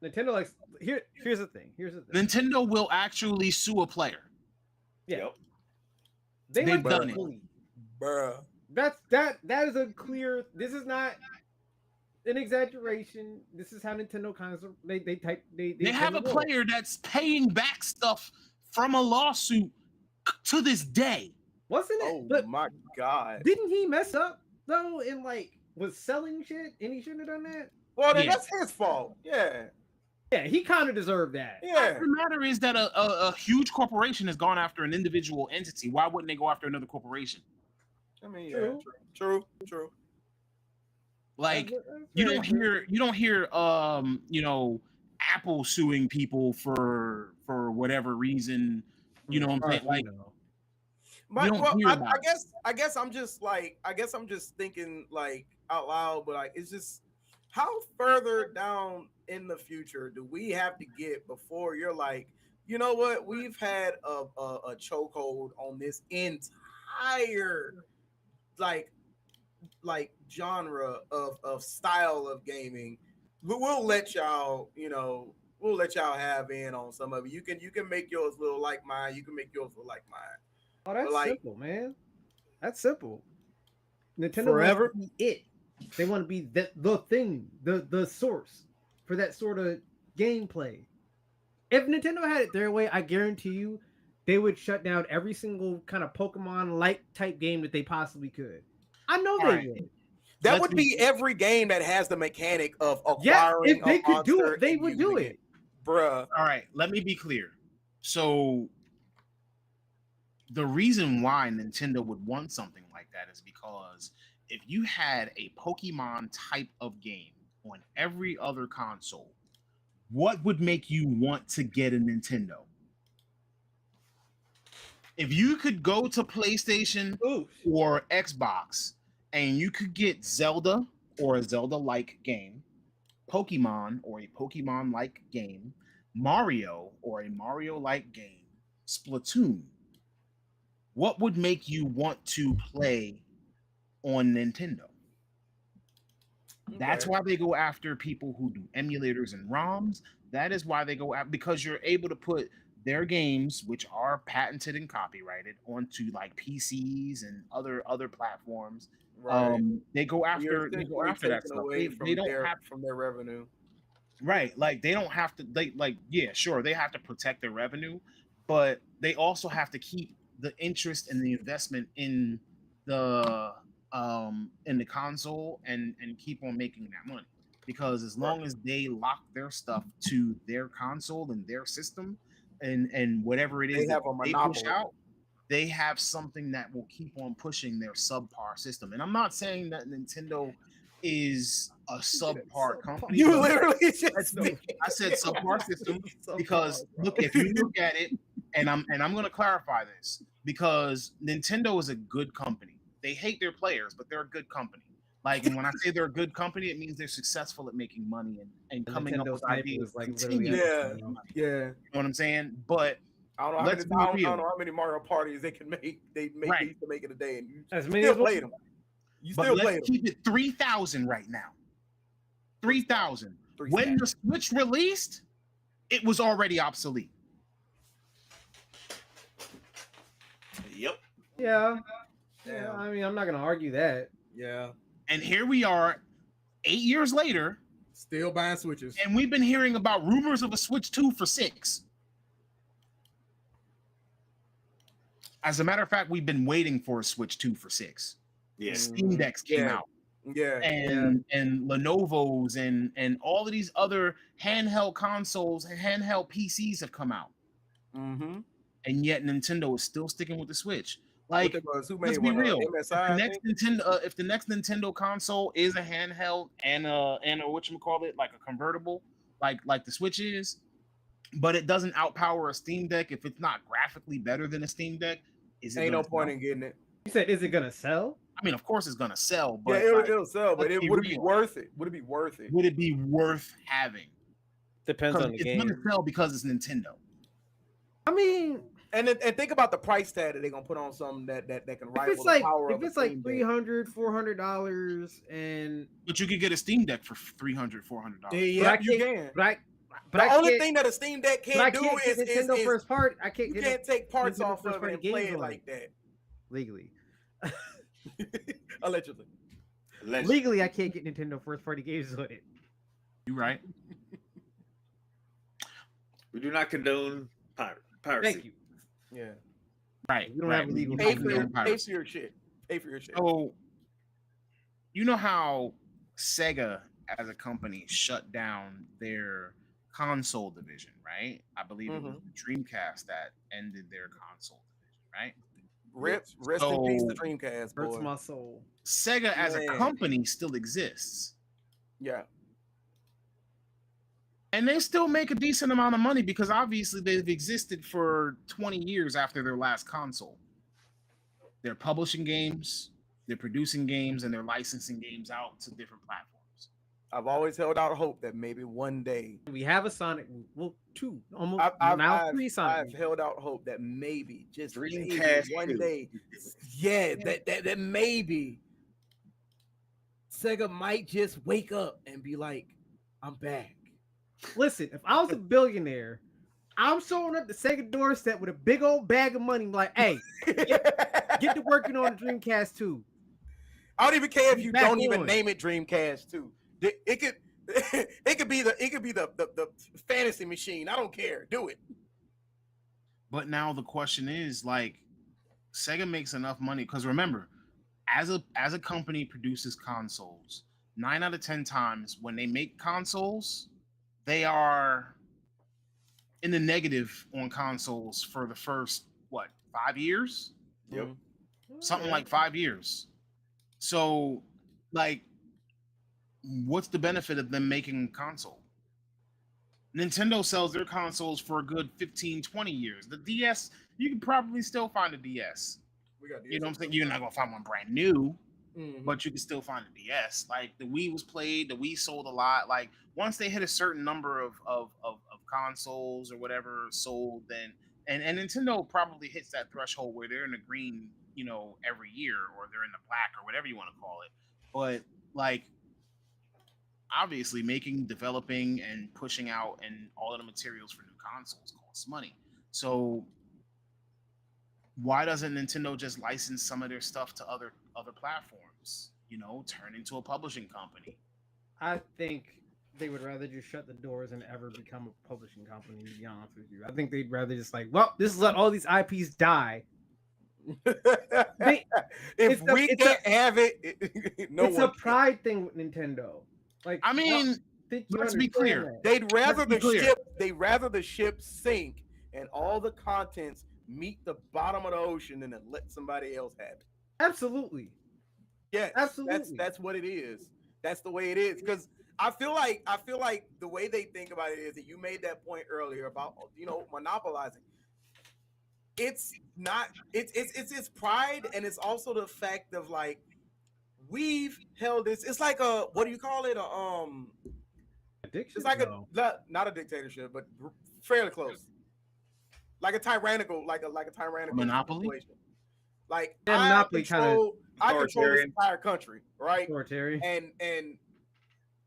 Nintendo likes here's the thing. Nintendo will actually sue a player. Yeah. Yep. They've done it. Bruh. That is a clear. This is not an exaggeration. This is how Nintendo kind of they have a player that's paying back stuff from a lawsuit to this day. Wasn't it? Oh but my god. Didn't he mess up though and like was selling shit and he shouldn't have done that? Well, then Yeah. that's his fault. Yeah. Yeah, he kind of deserved that. Yeah. The matter is that a huge corporation has gone after an individual entity. Why wouldn't they go after another corporation? I mean, True. Yeah, true. Like you don't hear Apple suing people for whatever reason. You know what I'm saying? Like I guess I'm just thinking like out loud, but like it's just how further down in the future do we have to get before you're like, you know what, we've had a chokehold on this entire like genre of style of gaming. We'll let y'all, we'll let y'all have in on some of it. You can make yours look like mine. You can make yours look like mine. Oh, that's like, simple, man. That's simple. Nintendo forever. wants to be it. They want to be the thing, the source for that sort of gameplay. If Nintendo had it their way, I guarantee you, they would shut down every single kind of Pokemon-like type game that they possibly could. I know they would. That would be every game that has the mechanic of acquiring. Yeah, if they could do it, they would do it. Bruh. All right, let me be clear. So the reason why Nintendo would want something like that is because if you had a Pokemon type of game on every other console, what would make you want to get a Nintendo? If you could go to PlayStation or Xbox and you could get Zelda or a Zelda-like game, Pokemon or a Pokemon-like game, Mario or a Mario-like game, Splatoon, what would make you want to play on Nintendo? That's why they go after people who do emulators and ROMs. That is why they go after, because you're able to put their games, which are patented and copyrighted, onto like PCs and other platforms. Right. They go after that stuff. They don't have from their revenue. Right. Like they don't have to, yeah, sure, they have to protect their revenue, but they also have to keep the interest and the investment in the console and keep on making that money. Because as long as they lock their stuff to their console and their system and whatever it is they have a monopoly. Push out, they have something that will keep on pushing their subpar system. And I'm not saying that Nintendo is a subpar company. You literally just I said subpar system because look, if you look at it, and I'm going to clarify this, because Nintendo is a good company. They hate their players, but they're a good company. Like, and when I say they're a good company, it means they're successful at making money and coming up with ideas. Yeah. You know what I'm saying? But I don't know how many Mario parties they can make. They used to make it a day, and you still play them. You still play them. Let's keep it 3,000 right now. 3,000. When the Switch released, it was already obsolete. Yep. Yeah. I mean, I'm not gonna argue that. Yeah. And here we are, 8 years later, still buying Switches, and we've been hearing about rumors of a Switch 2 for $6. As a matter of fact, we've been waiting for a Switch 2 for $6. Yeah. Steam Decks came out. Yeah. And Lenovo's and all of these other handheld consoles and handheld PCs have come out. Mm-hmm. And yet Nintendo is still sticking with the Switch. Like, let's be real. If the next Nintendo console is a handheld and a whatchamacallit, like a convertible, like the Switch is, but it doesn't outpower a Steam Deck, if it's not graphically better than a Steam Deck, ain't no point in getting it. You said, is it gonna sell? I mean, of course it's gonna sell, but it'll sell. But would it be worth it? Would it be worth it? Would it be worth having? Depends on the game. It's gonna sell because it's Nintendo. I mean, and think about the price tag that they're gonna put on something that can rival the power of if it's like $300, $400, and but you could get a Steam Deck for $300, $400. Yeah, you can. But the only thing that a Steam Deck can't do is Nintendo first part. You can't take parts off of it and play it like that legally. Allegedly. Legally, I can't get Nintendo first party games on it. You right. We do not condone piracy. Thank you. Yeah. Right. You don't have legal. Pay for your shit. Pay for your shit. So, you know how Sega as a company shut down their console division, right? I believe it was the Dreamcast that ended their console division, right? Rest in peace, the Dreamcast. Boy. Hurts my soul. Sega as a company still exists. Yeah. And they still make a decent amount of money because obviously they've existed for 20 years after their last console. They're publishing games, they're producing games, and they're licensing games out to different platforms. I've always held out hope that maybe one day we have a Sonic. Well, two, almost three Sonic. I've held out hope that maybe, just Dreamcast maybe, one day, that maybe Sega might just wake up and be like, "I'm back." Listen, if I was a billionaire, I'm showing up the Sega doorstep with a big old bag of money. Like, hey, get to working on the Dreamcast 2. I don't even care if you don't even name it Dreamcast 2. It could be the fantasy machine. I don't care. Do it. But now the question is, like, Sega makes enough money because remember, as a company produces consoles, 9 out of 10 times when they make consoles, they are in the negative on consoles for the first 5 years? Yep. Something like 5 years. So, like, what's the benefit of them making a console? Nintendo sells their consoles for a good 15, 20 years. The DS, you can probably still find a DS. You know what I'm saying? You're not going to find one brand new, but you can still find a DS. Like, the Wii was played, the Wii sold a lot. Like, once they hit a certain number of consoles or whatever sold, then, and Nintendo probably hits that threshold where they're in the green, every year, or they're in the black, or whatever you want to call it. But, like, obviously developing and pushing out and all of the materials for new consoles costs money. So why doesn't Nintendo just license some of their stuff to other platforms? Turn into a publishing company. I think they would rather just shut the doors and ever become a publishing company, to be honest with you. I think they'd rather just let all these IPs die. If we can't have it, it's a pride thing with Nintendo. Like, I mean, let's be clear. They'd rather the ship sink and all the contents meet the bottom of the ocean than to let somebody else have it. Absolutely. Yes, absolutely. That's what it is. That's the way it is. Because I feel like the way they think about it is that you made that point earlier about monopolizing. It's not. It's pride, and it's also the fact of like we've held this. It's like a what do you call it? Addiction. It's like not a dictatorship, but fairly close. like a tyrannical Monopoly? situation. Like Yeah, I Monopoly control this Authoritarian. entire country, right? Authoritarian. And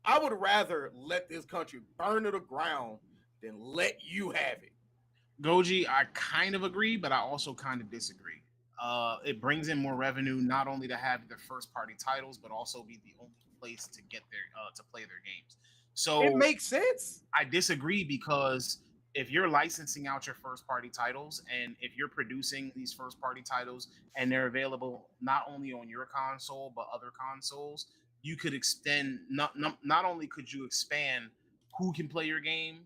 I would rather let this country burn to the ground than let you have it. Goji, I kind of agree, but I also kind of disagree. It brings in more revenue, not only to have their first party titles, but also be the only place to get their to play their games. So It makes sense. I disagree because if you're licensing out your first party titles and if you're producing these first party titles and they're available not only on your console but other consoles, you could extend not only could you expand who can play your game,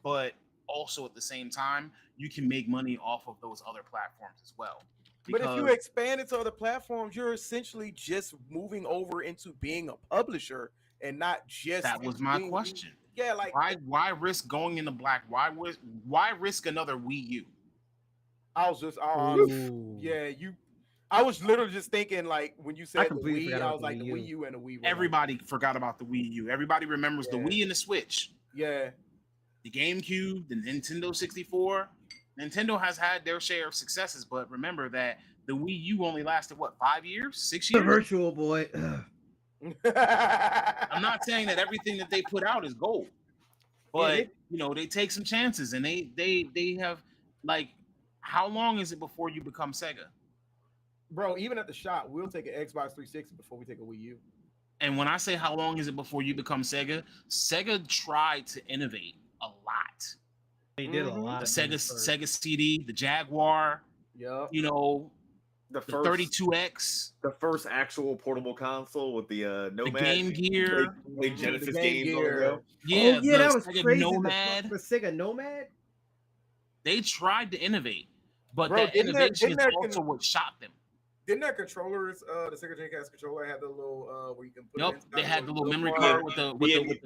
but also at the same time you can make money off of those other platforms as well. But if you expand it to other platforms, you're essentially just moving over into being a publisher and not just. That was my question. Yeah, like why risk going into black? Why risk another Wii U? I was literally just thinking like when you said the Wii, I was like the Wii U and the Wii. Everybody forgot about the Wii U. Everybody remembers the Wii and the Switch. Yeah. The GameCube, the Nintendo 64. Nintendo has had their share of successes, but remember that the Wii U only lasted what, 5 years, 6 years? The Virtual Boy. I'm not saying that everything that they put out is gold, but you know they take some chances, and they have like, how long is it before you become Sega? Bro, even at the shop, we'll take an Xbox 360 before we take a Wii U. And when I say how long is it before you become Sega, Sega tried to innovate a lot. They did a lot. The Sega CD, the Jaguar, you know, the first 32X, the first actual portable console with the Nomad, the Game Gear, the Genesis games. Yeah, that was Sega crazy. Nomad. The Sega Nomad. They tried to innovate, but Bro, that innovation is also what shot them. Didn't that controllers, the Sega Dreamcast controller, have the little where you can put? They had the little memory card with the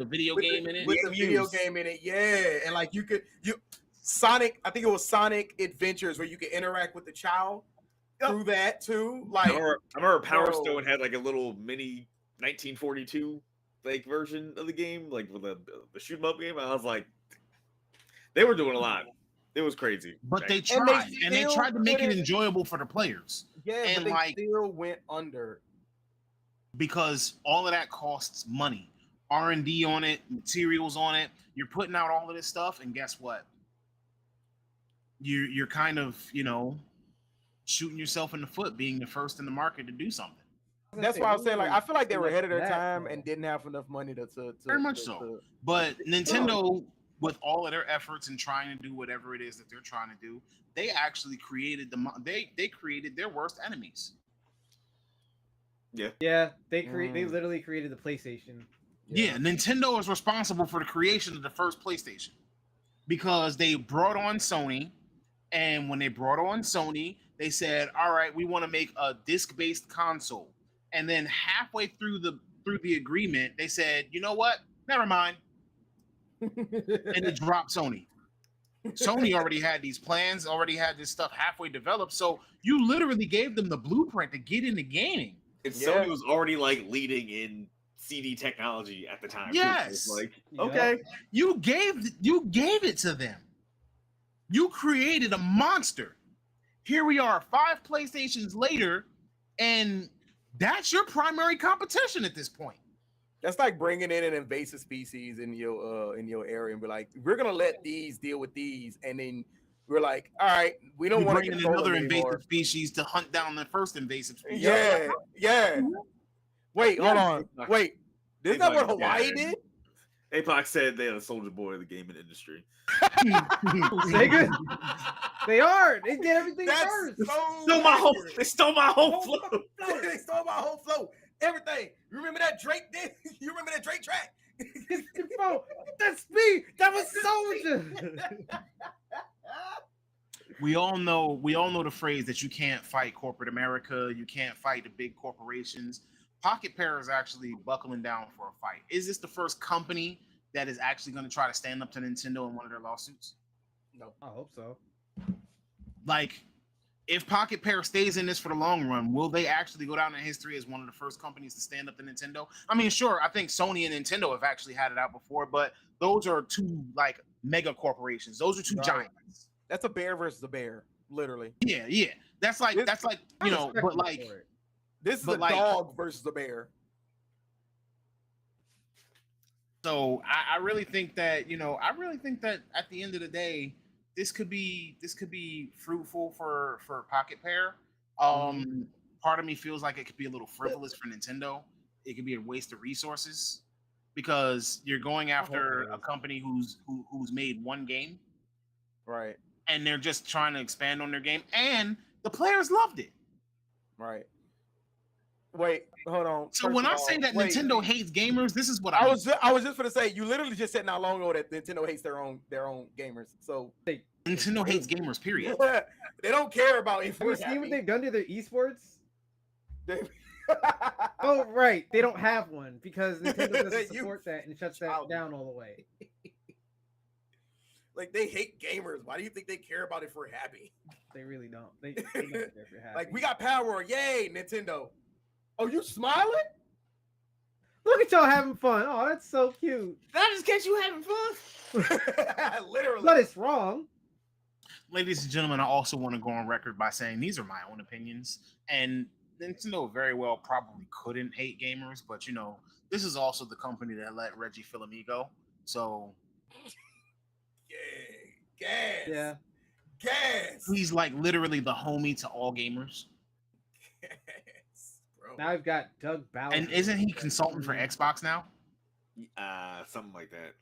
video game in it. With the video game in it, yeah, and like you Sonic. I think it was Sonic Adventures where you could interact with the child through that too. Like I remember Power Stone had like a little mini 1942 like version of the game, like with the shoot 'em up game. I was like, they were doing a lot. It was crazy. But they tried, and they tried to make it enjoyable for the players. Yeah, and but they still went under. Because all of that costs money. R&D on it, materials on it. You're putting out all of this stuff, and guess what? You're kind of, you know, shooting yourself in the foot being the first in the market to do something. That's why I was saying, like, I feel like they were ahead of their time and didn't have enough money to very much so. But Nintendo, with all of their efforts in trying to do whatever it is that they're trying to do, they actually created they created their worst enemies. Yeah, they literally created the PlayStation. Yeah, Nintendo is responsible for the creation of the first PlayStation because they brought on Sony, and when they brought on Sony, they said, "All right, we want to make a disc-based console." And then halfway through the agreement, they said, "You know what? Never mind." And it dropped Sony. Sony already had these plans, already had this stuff halfway developed. So you literally gave them the blueprint to get into gaming. And Sony was already like leading in CD technology at the time. Yes. Like, okay. You gave it to them. You created a monster. Here we are 5 PlayStations later, and that's your primary competition at this point. That's like bringing in an invasive species in your area and be like, we're gonna let these deal with these, and then we're like, all right, we don't want to bring in another invasive species to hunt down the first invasive species. Yeah. Wait, hold on. Wait, isn't that what Hawaii did? APOC said they had a Soldier Boy of the gaming industry. Sega? They are. They did everything first. They stole my whole flow. They stole my whole flow. Everything. You remember that Drake did? You remember that Drake track? Bro, that's me. That was Soldier. We all know the phrase that you can't fight corporate America. You can't fight the big corporations. Pocket Pair is actually buckling down for a fight. Is this the first company that is actually going to try to stand up to Nintendo in one of their lawsuits? No, I hope so. Like, if Pocket Pair stays in this for the long run, will they actually go down in history as one of the first companies to stand up to Nintendo? I mean, sure, I think Sony and Nintendo have actually had it out before, but those are two like mega corporations. Those are two giants. That's a bear versus a bear, literally. Yeah. That's like you know, but like this is but a like- dog versus a bear. so I really think that, you know, at the end of the day, this could be fruitful for Pocket Pair. Part of me feels like it could be a little frivolous for Nintendo. It could be a waste of resources because you're going after a company who's made one game, Right. and they're just trying to expand on their game, and the players loved it. Right. Wait, hold on. So First when of I all, say that wait. Nintendo hates gamers, this is what I mean. was just gonna say, you literally just said not long ago that Nintendo hates their own gamers. So Nintendo hates gamers, period. they don't care about if Have you we're seen what happy. they've done to their esports? They- Oh, right. They don't have one because Nintendo doesn't You support that and shuts that child. down all the way. Like they hate gamers. Why do you think they care about if we're happy? They really don't. They don't care if you're happy. Like we got power, yay, Nintendo. Oh, you smiling? Look at y'all having fun. Oh, that's so cute. Did I just catch you having fun? Literally. But it's wrong. Ladies and gentlemen, I also want to go on record by saying these are my own opinions, and Nintendo very well probably couldn't hate gamers, but you know, this is also the company that let Reggie Fils-Aimé, so Yeah. Gas. Yeah. Gas. he's like literally the homie to all gamers. Gas, bro. Now I've got Doug Bowser. And isn't he consultant for Xbox now? Something like that.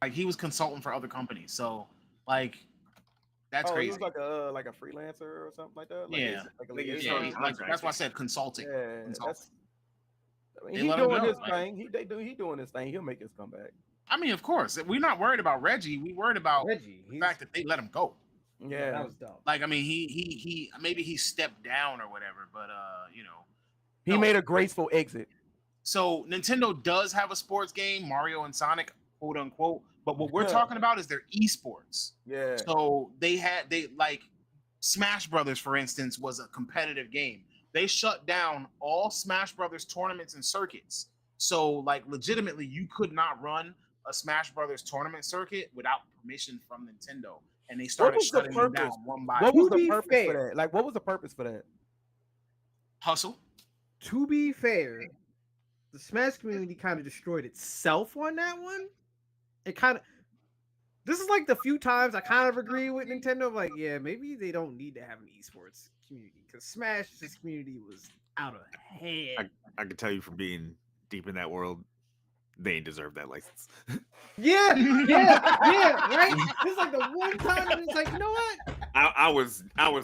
Like he was consultant for other companies, so like that's He crazy. was like a freelancer or something like that. Like Yeah. like a Like, liaison. Yeah, Sorry, like, contracting. that's why I said consulting. Yeah, Consulting. I mean, They he let him doing go, his like- thing. He doing his thing. He'll make his comeback. I mean, of course, we're not worried about Reggie. We worried about Reggie. the fact that they let him go. Yeah. That was dumb. Like, I mean, he maybe he stepped down or whatever, but you know. He No. made a graceful exit. So Nintendo does have a sports game, Mario and Sonic, quote unquote. But what we're Yeah. talking about is their esports. Yeah. So they like Smash Brothers, for instance, was a competitive game. They shut down all Smash Brothers tournaments and circuits. So like legitimately, you could not run a Smash Brothers tournament circuit without permission from Nintendo. And they started was the shutting them purpose? down one by What was To the be purpose fair- for that? Like, what was the purpose for that? Hustle. To be fair, the Smash community kind of destroyed itself on that one. It kind of. This is like the few times I kind of agree with Nintendo. Like, yeah, maybe they don't need to have an esports community because Smash's community was out of hand. I can tell you from being deep in that world, they ain't deserve that license. Yeah, right. This is like the one time that it's like, you know what? I was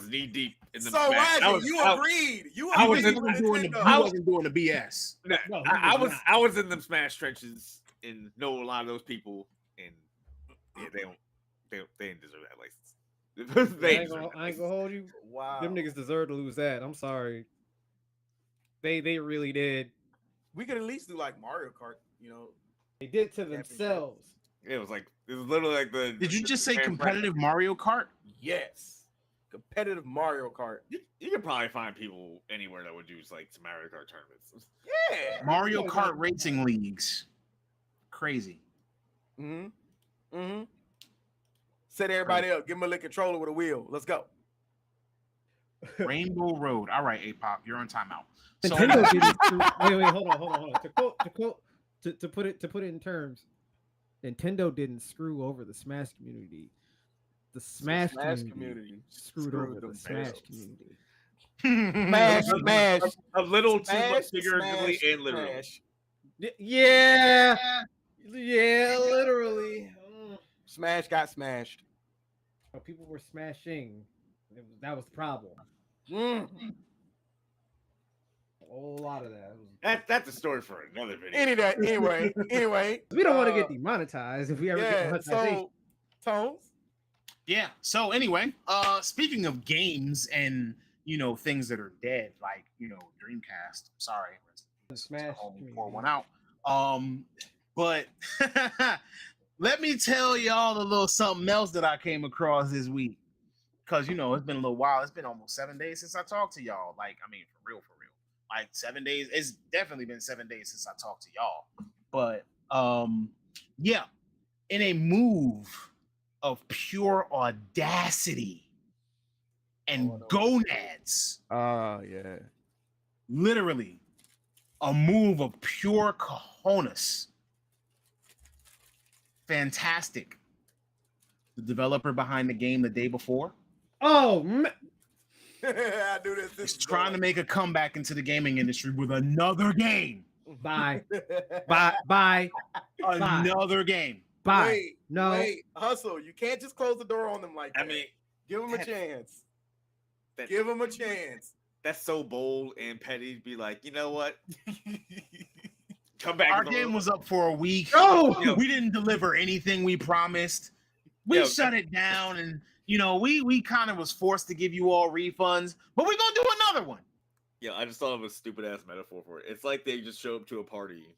knee deep in the So Smash. Raji, you agreed. You I was agreed in- with doing the, Nintendo. he wasn't doing the BS. No, No, he I was was I was in them Smash trenches and know a lot of those people, and yeah, they didn't deserve that license. I ain't gonna hold you. Wow. Them niggas deserve to lose that. I'm sorry. They really did. We could at least do like Mario Kart, you know. They did to Championship. themselves. It was literally like the. Did you just say Japan competitive Mario Kart? Yes. Competitive Mario Kart. You can probably find people anywhere that would do like some Mario Kart tournaments. Yeah. Mario Kart racing leagues. Crazy. Mm-hmm. Mm-hmm. Set everybody up. Give them a little controller with a wheel. Let's go. Rainbow Road. All right, APOP, you're on timeout. So, Nintendo didn't screw, wait, hold on. To put it in terms, Nintendo didn't screw over the Smash community. The Smash, community screwed over the Smash community. Smash. A little too much Smash, figuratively smash, and literally. smash. Yeah, literally. Smash got smashed. Oh, people were smashing. That was the problem. Mm. A whole lot of that. That's a story for another video. Anyway. We don't want to get demonetized if we ever get Yeah. monetization. So, Tones. yeah. So anyway, speaking of games and you know things that are dead, like you know Dreamcast. Sorry, Smash pour community. one out. But let me tell y'all a little something else that I came across this week. Because, you know, it's been a little while. It's been almost 7 days since I talked to y'all. Like, I mean, for real. Like 7 days. It's definitely been 7 days since I talked to y'all. But, yeah. In a move of pure audacity and gonads. Yeah. Literally, a move of pure cojones. Fantastic. The developer behind the game the day before. Oh, man. I knew this. Is trying to make a comeback into the gaming industry with another game. Bye. Bye. Another game. Bye. Wait, Hustle. You can't just close the door on them like that. I mean, give them a chance. That, Give them a chance. That's so bold and petty to be like, you know what? Come back. Our game was up for a week. No! We didn't deliver anything we promised. We shut it down, and we kind of was forced to give you all refunds, but we're gonna do another one. Yeah, I just thought of a stupid ass metaphor for it. It's like they just show up to a party,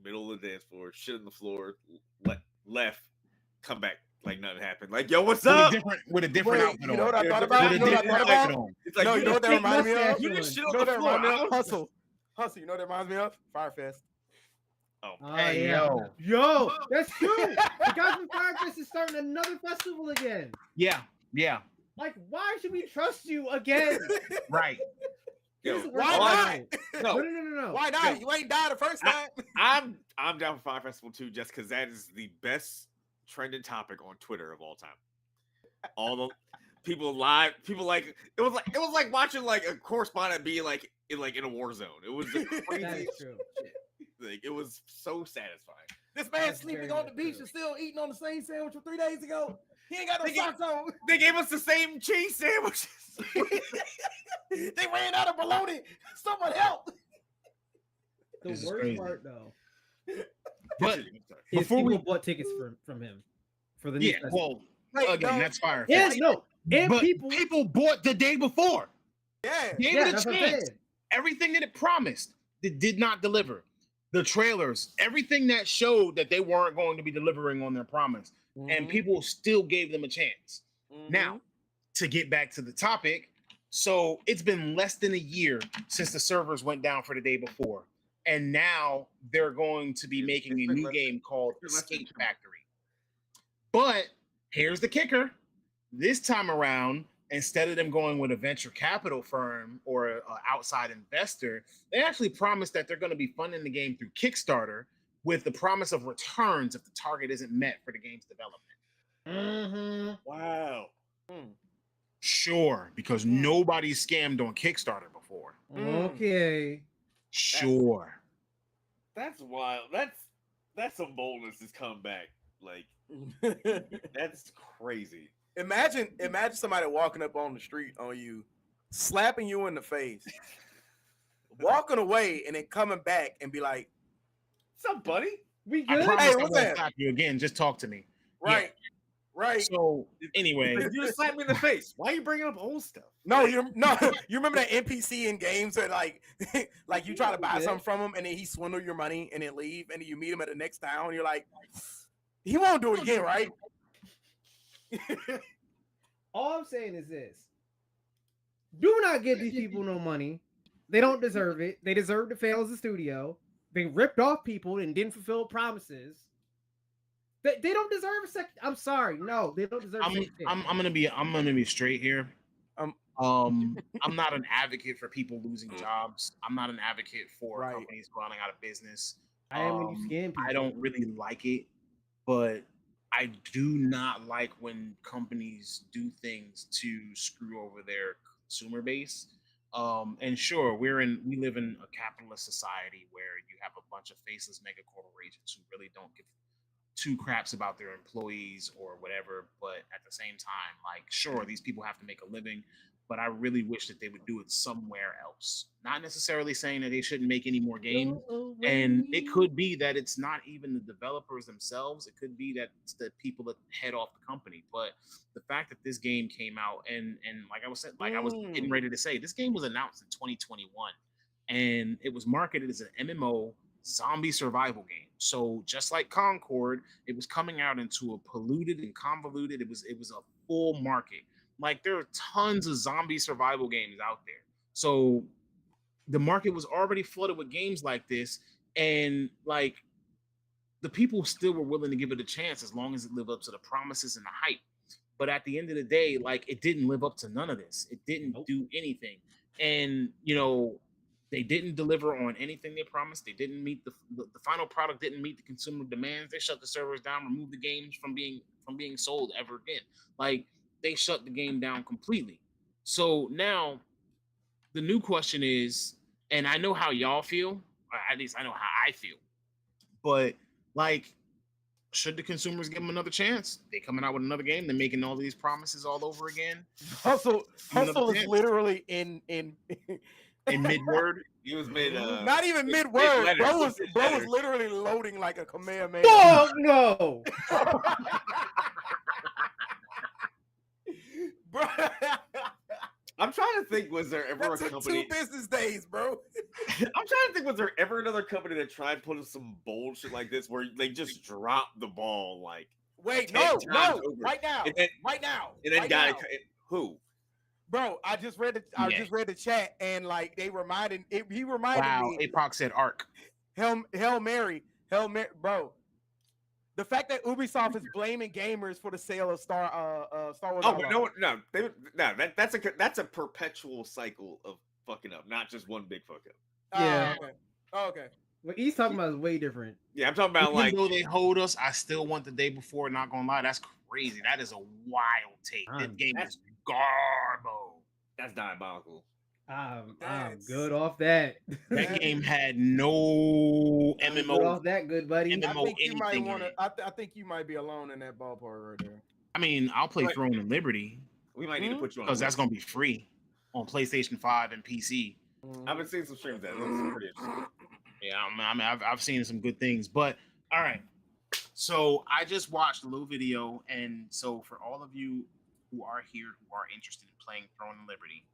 middle of the dance floor, shit on the floor, left, come back like nothing happened. Like, yo, what's up? With a different outfit on. You know what I thought about? With a different outfit on. It's like, No, you know what that reminds me of? You didn't shit on You know the what that floor. reminds me of? Hustle. You know what that reminds me of? Firefest. Hey, yo, that's true. The guys from Firefest is starting another festival again. Yeah. Like, why should we trust you again? Right. Yo, Why not? No. Why not? You ain't died the first time. I'm down for Fire Festival too, just because that is the best trending topic on Twitter of all time. All the people like it was like watching like a correspondent be like in a war zone. It was the That craziest is true. shit. Like, it was so satisfying. This man That's sleeping very on the beach true. and still eating on the same sandwich from 3 days ago. He ain't got no socks on. They gave us the same cheese sandwiches. They ran out of bologna. Someone help. The This is worst crazy. part, though, But is before people we bought tickets from him for the new festival. again, that's fire. Yeah, no, and But people bought the day before. Yeah. Gave yeah, it a that's what I'm chance. saying. Everything that it promised, it did not deliver. The trailers, everything that showed that they weren't going to be delivering on their promise, and people still gave them a chance. Now, to get back to the topic, so it's been less than a year since the servers went down for the day before, and now they're going to be making a new game called Escape Factory. But here's the kicker: this time around, instead of them going with a venture capital firm or an outside investor, they actually promised that they're going to be funding the game through Kickstarter with the promise of returns if the target isn't met for the game's development. Wow. Sure, because nobody's scammed on Kickstarter before. Okay. Sure. That's wild. That's some boldness to come back. Like, that's crazy. Imagine somebody walking up on the street on you, slapping you in the face, walking away, and then coming back and be like, What's up, buddy? We I good? promise Hey, I what's won't that? slap you again. Just talk to me. right. So anyway, You just slapped me in the face. Why are you bringing up old stuff? No, you remember that NPC in games that like you try to buy something from him and then he swindle your money and then leave and then you meet him at the next town. You're like, he won't do it again, right? All I'm saying is this: do not give these people no money. They don't deserve it. They deserve to fail as a studio. They ripped off people and didn't fulfill promises. They don't deserve a second. I'm sorry, no, they don't deserve. I'm gonna be straight here. I'm not an advocate for people losing jobs. I'm not an advocate for companies going out of business. I am when you scam people. I don't really like it, but I do not like when companies do things to screw over their consumer base. And sure, we live in a capitalist society where you have a bunch of faceless mega corporations who really don't give two craps about their employees or whatever, but at the same time, like, sure, these people have to make a living, but I really wish that they would do it somewhere else. Not necessarily saying that they shouldn't make any more games, and it could be that it's not even the developers themselves. It could be that it's the people that head off the company. But the fact that this game came out, and like I was getting ready to say, this game was announced in 2021, and it was marketed as an MMO zombie survival game. So just like Concord, it was coming out into a polluted and convoluted. It was a full market. Like, there are tons of zombie survival games out there. So the market was already flooded with games like this, and like the people still were willing to give it a chance as long as it lived up to the promises and the hype. But at the end of the day, like it didn't live up to none of this. It didn't do anything. And they didn't deliver on anything they promised. They didn't meet the final product didn't meet the consumer demands. They shut the servers down, removed the games from being sold ever again. Like they shut the game down completely. So now the new question is, and I know how y'all feel, or at least I know how I feel, but like, should the consumers give them another chance? They coming out with another game. They're making all these promises all over again. Hustle is literally in mid-word. He was mid. Not even mid-word. Bro was literally loading like a Kamehameha. Oh no! Bro. I'm trying to think, was there ever That a took company? 2 business days, bro. I'm trying to think, was there ever another company that tried putting some bullshit like this where they just dropped the ball like? Wait, 10 no, times over. right now, And then, right now, and then right got now. who? Bro, I just read the chat and like he reminded me. Wow, Apoc said Arc. Hail Mary, bro. The fact that Ubisoft is blaming gamers for the sale of Star Wars. Oh no, that's a perpetual cycle of fucking up, not just one big fuck up. Yeah. Okay. Oh, okay. What he's talking about is way different. Yeah, I'm talking about Even though they hold us, I still want the day before. Not gonna lie, that's crazy. That is a wild take. This game is garbo. That's diabolical. I'm good off that. That game had no MMO. Good off that, good buddy. I think you might want to. I think you might be alone in that ballpark right there. I mean, I'll play Throne and Liberty. We might need to put you on because that's gonna be free on PlayStation 5 and PC. I've been seeing some streams that looks pretty interesting. Yeah, I mean, I've seen some good things, but all right. So I just watched a little video, and so for all of you who are here who are interested in playing Throne and Liberty,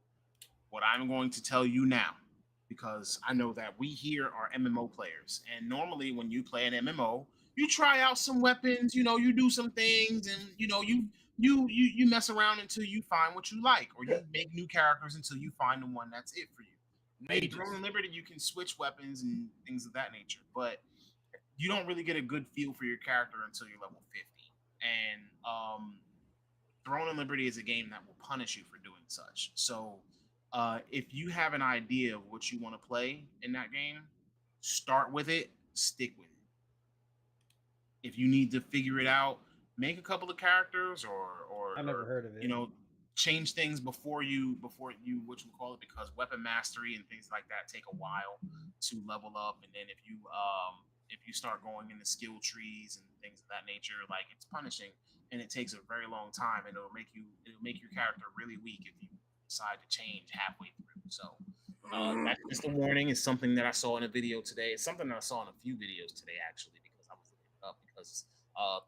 what I'm going to tell you now, because I know that we here are MMO players, and normally when you play an MMO, you try out some weapons, you do some things, and you mess around until you find what you like, or you make new characters until you find the one that's it for you. In Throne and Liberty, you can switch weapons and things of that nature, but you don't really get a good feel for your character until you're level 50. And Throne and Liberty is a game that will punish you for doing such. So if you have an idea of what you want to play in that game, start with it, stick with it. If you need to figure it out, make a couple of characters or I've never heard of it. Change things before you because weapon mastery and things like that take a while to level up. And then if you start going into skill trees and things of that nature, like it's punishing and it takes a very long time, and it'll make your character really weak if you decide to change halfway through. So that's just a warning. It's something that I saw in a video today. It's something that I saw in a few videos today actually, because I was looking it up because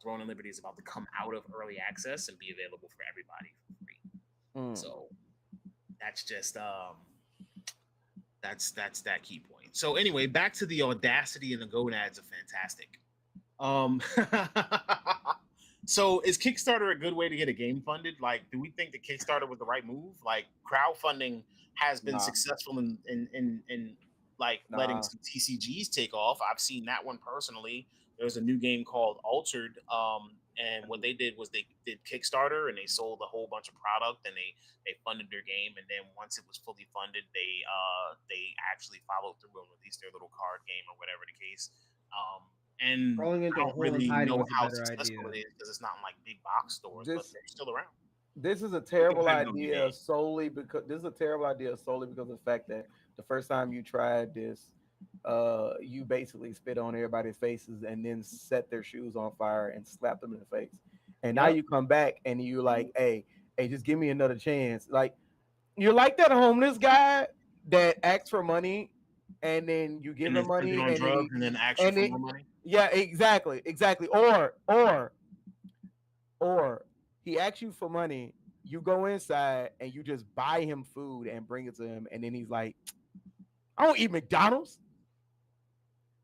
Throne and Liberty is about to come out of early access and be available for everybody for free. So that's just that's that key point. So anyway, back to the audacity and the gonads of fantastic. So is Kickstarter a good way to get a game funded? Like, do we think that Kickstarter was the right move? Like, crowdfunding has been successful in letting some TCGs take off. I've seen that one personally. There's a new game called Altered, and what they did was they did Kickstarter and they sold a whole bunch of product and they funded their game, and then once it was fully funded, they actually followed through and released their little card game or whatever the case. And Rolling into I don't really know how successful idea. it is because it's not in like big box stores, but they're still around. This is a terrible idea solely because of the fact that the first time you tried this, you basically spit on everybody's faces and then set their shoes on fire and slap them in the face. And now you come back and you like, hey, just give me another chance. Like, you're like that homeless guy that asks for money and then you give him money and then ask for more money. Yeah, exactly. Or he asks you for money, you go inside and you just buy him food and bring it to him, and then he's like, I don't eat McDonald's.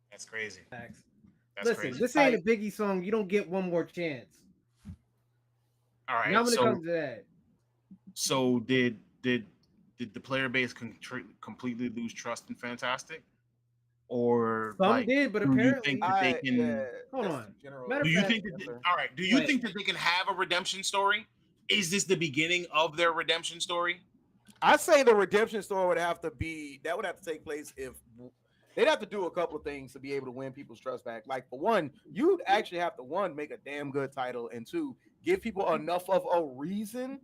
That's crazy. Facts. That's Listen, crazy. this ain't a Biggie song. You don't get one more chance. All right. Now when it comes to that. So did the player base completely lose trust in Fantastic? Or some did, but apparently they can hold on. Do you think that all right? Do you think that they can have a redemption story is this the beginning of their redemption story? I say the redemption story would have to take place if they'd have to do a couple of things to be able to win people's trust back. Like, for one, you'd actually have to, one, make a damn good title, and two, give people enough of a reason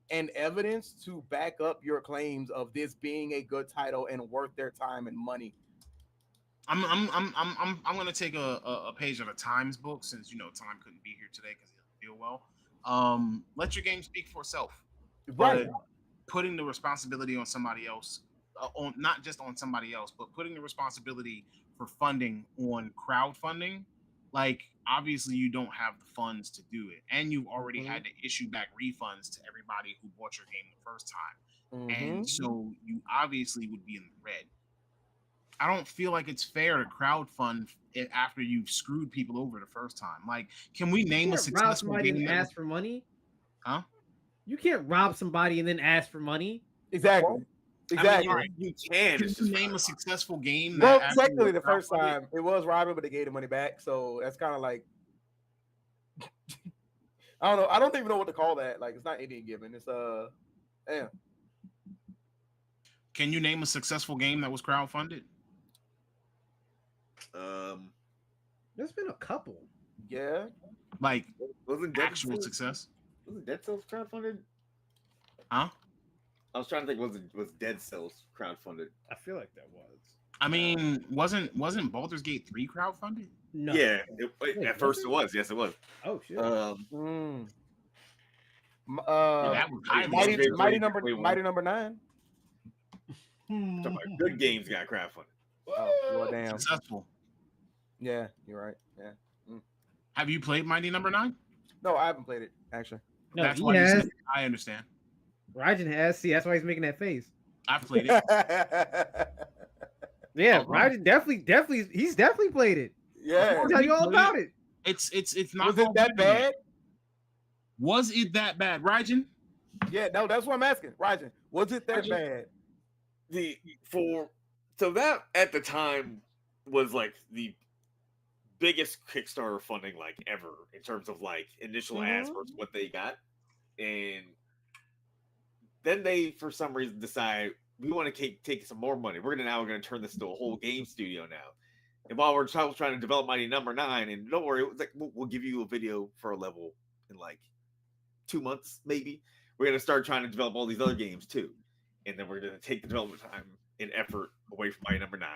and evidence to back up your claims of this being a good title and worth their time and money. I'm gonna take a page out of Time's book, since Time couldn't be here today because he doesn't feel well. Let your game speak for itself. Right. But putting the responsibility on somebody else, on not just on somebody else, but putting the responsibility for funding on crowdfunding, like, obviously you don't have the funds to do it, and you've already had to issue back refunds to everybody who bought your game the first time, and so you obviously would be in the red. I don't feel like it's fair to crowdfund it after you've screwed people over the first time. Like, can we name a successful game and ask for money? Huh? You can't rob somebody and then ask for money. Exactly. Exactly. I mean, You can. Can It's you just name a successful game? Well, that actually technically, the first crowdfunded? time it was robbing, but they gave the money back. So that's kind of like, I don't know. I don't even know what to call that. Like, it's not Indian giving. It's damn. Can you name a successful game that was crowdfunded? There's been a couple. Yeah. Like wasn't Dead actual Cells- success? Wasn't Dead Cells crowdfunded? Huh? I was trying to think. Was Dead Cells crowdfunded? I feel like that was. I mean, wasn't Baldur's Gate 3 crowdfunded? No. Yeah. Wait, At first was it it? was. Yes, it was. Oh shit. That was highly Mighty successful. Mighty number 9. Talking about good games got crowdfunded. Oh, well, damn. Successful. Yeah, you're right. Yeah. Have you played Mighty Number 9? No, I haven't played it actually. No, That's he why you has. said, I understand. Rajan has. See, that's why he's making that face. I've played it. Yeah, Oh, Rajan definitely, he's definitely played it. Yeah. I'll tell you all about it. It's not. Was it that all bad. bad? Was it that bad, Rajan? Yeah, no, that's what I'm asking. Rajan, was it that bad? So that at the time was like the biggest Kickstarter funding like ever in terms of like initial ads versus what they got, and then they for some reason decide we want to take some more money. We're gonna turn this into a whole game studio now. And while we're trying to develop Mighty Number 9, and don't worry, it was like we'll give you a video for a level in like 2 months maybe. We're gonna start trying to develop all these other games too, and then we're gonna take the development time and effort away from Mighty Number 9.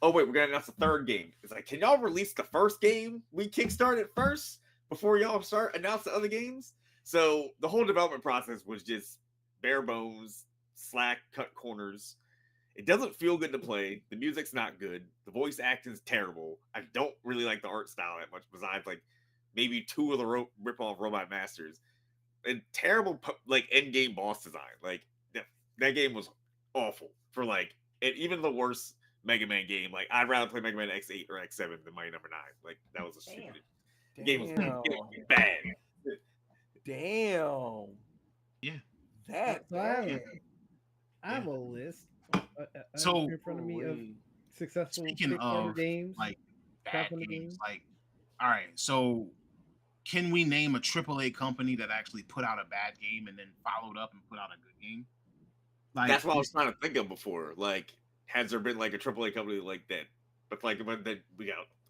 Oh wait, we're gonna announce the third game. It's like, can y'all release the first game we kickstarted first before y'all start announcing the other games? So the whole development process was just bare bones, slack, cut corners. It doesn't feel good to play. The music's not good. The voice acting's terrible. I don't really like the art style that much, besides like maybe 2 of the rip-off Robot Masters. And terrible like end game boss design. Like that game was awful for like, and even the worst Mega Man game. Like I'd rather play Mega Man X8 or X7 than Mighty Number 9. Like that was a stupid game. Was bad. Damn. Yeah. That So I have a list. So, in front of me of successful speaking Kickstarter of games. like bad crowdfunding games, like, all right, so can we name a AAA company that actually put out a bad game and then followed up and put out a good game? Like, That's what I was trying to think of before. Like, has there been like a AAA company like that? But like when that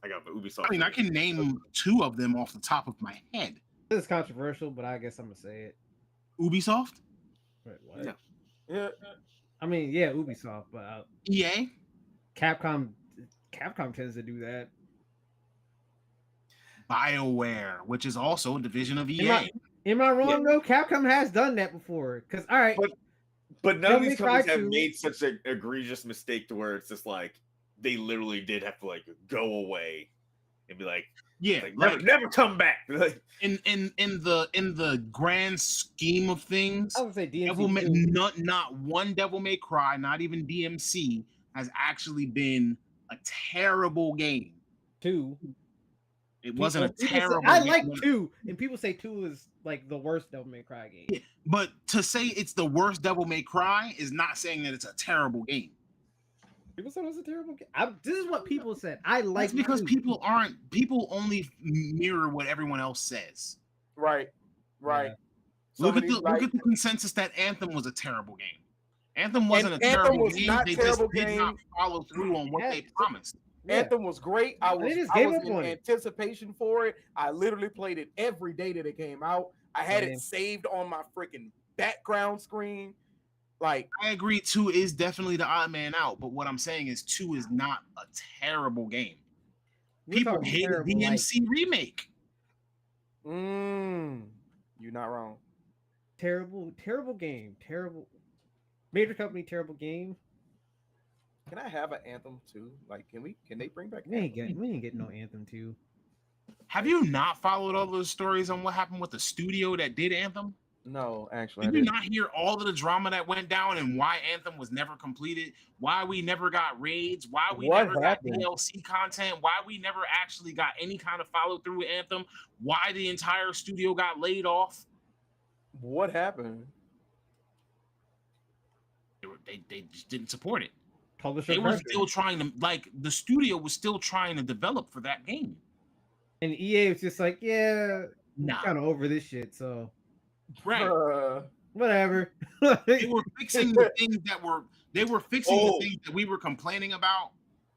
I got the Ubisoft. I mean, I can name 2 of them off the top of my head. This is controversial, but I guess I'm gonna say it. Ubisoft, Wait, what? No. Yeah. I mean, yeah, Ubisoft, but EA, Capcom tends to do that. BioWare, which is also a division of EA. Am I wrong though? Capcom has done that before. Because all right, But none of Devil these May Cry companies have 2. made such an egregious mistake to where it's just like they literally did have to like go away and be like, Yeah, like, never come back. Like, in the grand scheme of things, I would say Devil May, DMC. not one Devil May Cry, not even DMC, has actually been a terrible game. 2. It wasn't a People say- terrible I game. like 2, and people say 2 is like the worst Devil May Cry game. Yeah, but to say it's the worst Devil May Cry is not saying that it's a terrible game. People said it was a terrible game. This is what people said. I like That's because 2. people only mirror what everyone else says. Right. Right. Look at the consensus that Anthem was a terrible game. Anthem wasn't a Anthem terrible was game. not They terrible just did not game. follow through on what they promised. Yeah. Anthem was great. I was just I gave was up in on it. anticipation for it. I literally played it every day that it came out. I had Same. it saved on my freaking background screen. Like, I agree, 2 is definitely the odd man out, but what I'm saying is 2 is not a terrible game. We're People talking hated terrible, DMC remake. you're not wrong. Terrible game. Terrible. Major company, terrible game. Can I have an Anthem too? Like, can they bring back? We ain't getting no Anthem 2. Have you not followed all those stories on what happened with the studio that did Anthem? No, actually, Did you not hear all of the drama that went down and why Anthem was never completed? Why we never got raids? Why we never got DLC content? Why we never actually got any kind of follow through with Anthem? Why the entire studio got laid off? What happened? They just didn't support it. Publisher They were pressure. still trying to, like, the studio was still trying to develop for that game. And EA was just like, yeah, Nah. kind of over this shit, so Right. whatever. They were fixing the things they were fixing Oh. the things that we were complaining about.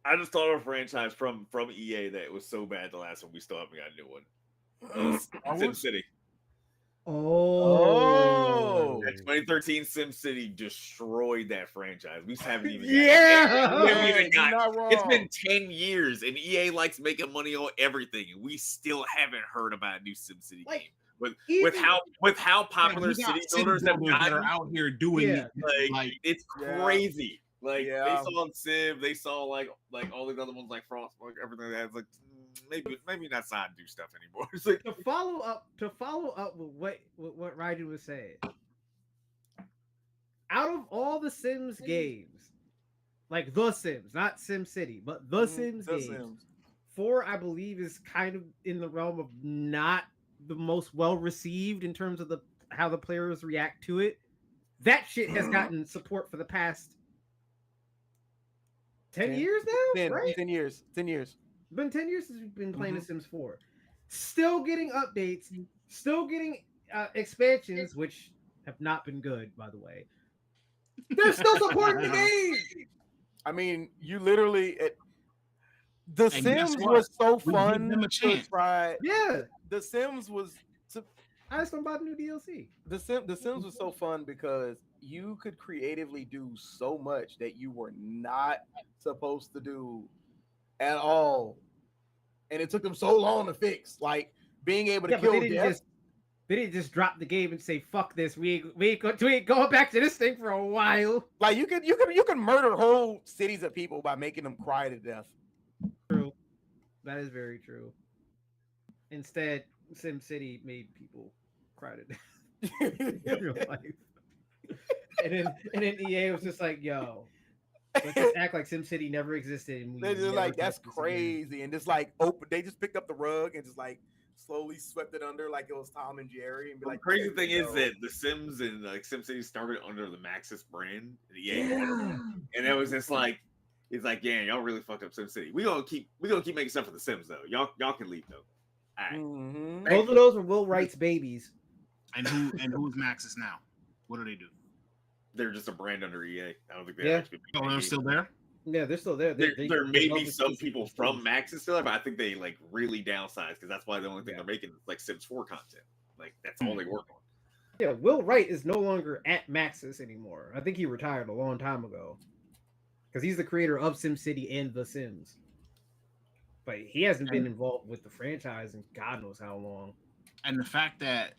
I just thought of a franchise from EA that was so bad the last one we still haven't got a new one. SimCity. Oh. That 2013 SimCity destroyed that franchise. We haven't even Yeah. we haven't even You're got. not wrong. It's been 10 years, and EA likes making money on everything, and we still haven't heard about a new SimCity Like, game. With even- how popular We got city city builders have builders that gotten, are out here doing Yeah. it. like, it's Yeah. crazy. Like Yeah. they saw Civ, they saw like all these other ones like Frostpunk, everything that's like maybe not sign do stuff anymore. It's like to follow up with what Raiju was saying. Out of all the Sims games, like The Sims, not Sim City, but The Sims The games, Sims. 4, I believe, is kind of in the realm of not the most well received in terms of how the players react to it. That shit has gotten support for the past 10 years now, right? 10 years. 10 years. Been 10 years since we've been playing The Sims 4. Still getting updates, still getting expansions, which have not been good, by the way. They're still supporting the game. I mean, you literally The And guess Sims what? was so We fun give them a to chance. try. Yeah, The Sims was I just don't buy the new DLC. The Sims was so fun because you could creatively do so much that you were not supposed to do at all, and it took them so long to fix. Like being able to Yeah, but kill they didn't just drop the game and say fuck this. We ain't going back to this thing for a while. Like you can murder whole cities of people by making them cry to death. True, that is very true. Instead, SimCity made people cry to death in real life. And then EA was just like, yo, let's just act like SimCity never existed. And we They're just never like, that's touched this again." crazy, and just like open. They just picked up the rug and just like slowly swept it under like it was Tom and Jerry, and be the like, crazy "There thing you is go." that the Sims and like SimCity started under the Maxis brand, the EA, and it was just like it's like, yeah, y'all really fucked up SimCity. We gonna keep making stuff for the Sims though. Y'all can leave though. All right. Mhm. Both of those were Will Wright's babies. And who's Maxis now? What do they do? They're just a brand under EA. I don't think they Yeah. actually. make Oh, any they're games. still there? Yeah, they're still there. There may be developing some PC people from Maxis still there, but I think they like really downsized because that's why the only thing they're making is like Sims 4 content. Like that's all they work on. Yeah, Will Wright is no longer at Maxis anymore. I think he retired a long time ago. Because he's the creator of SimCity and The Sims. But he hasn't been involved with the franchise in God knows how long. And the fact that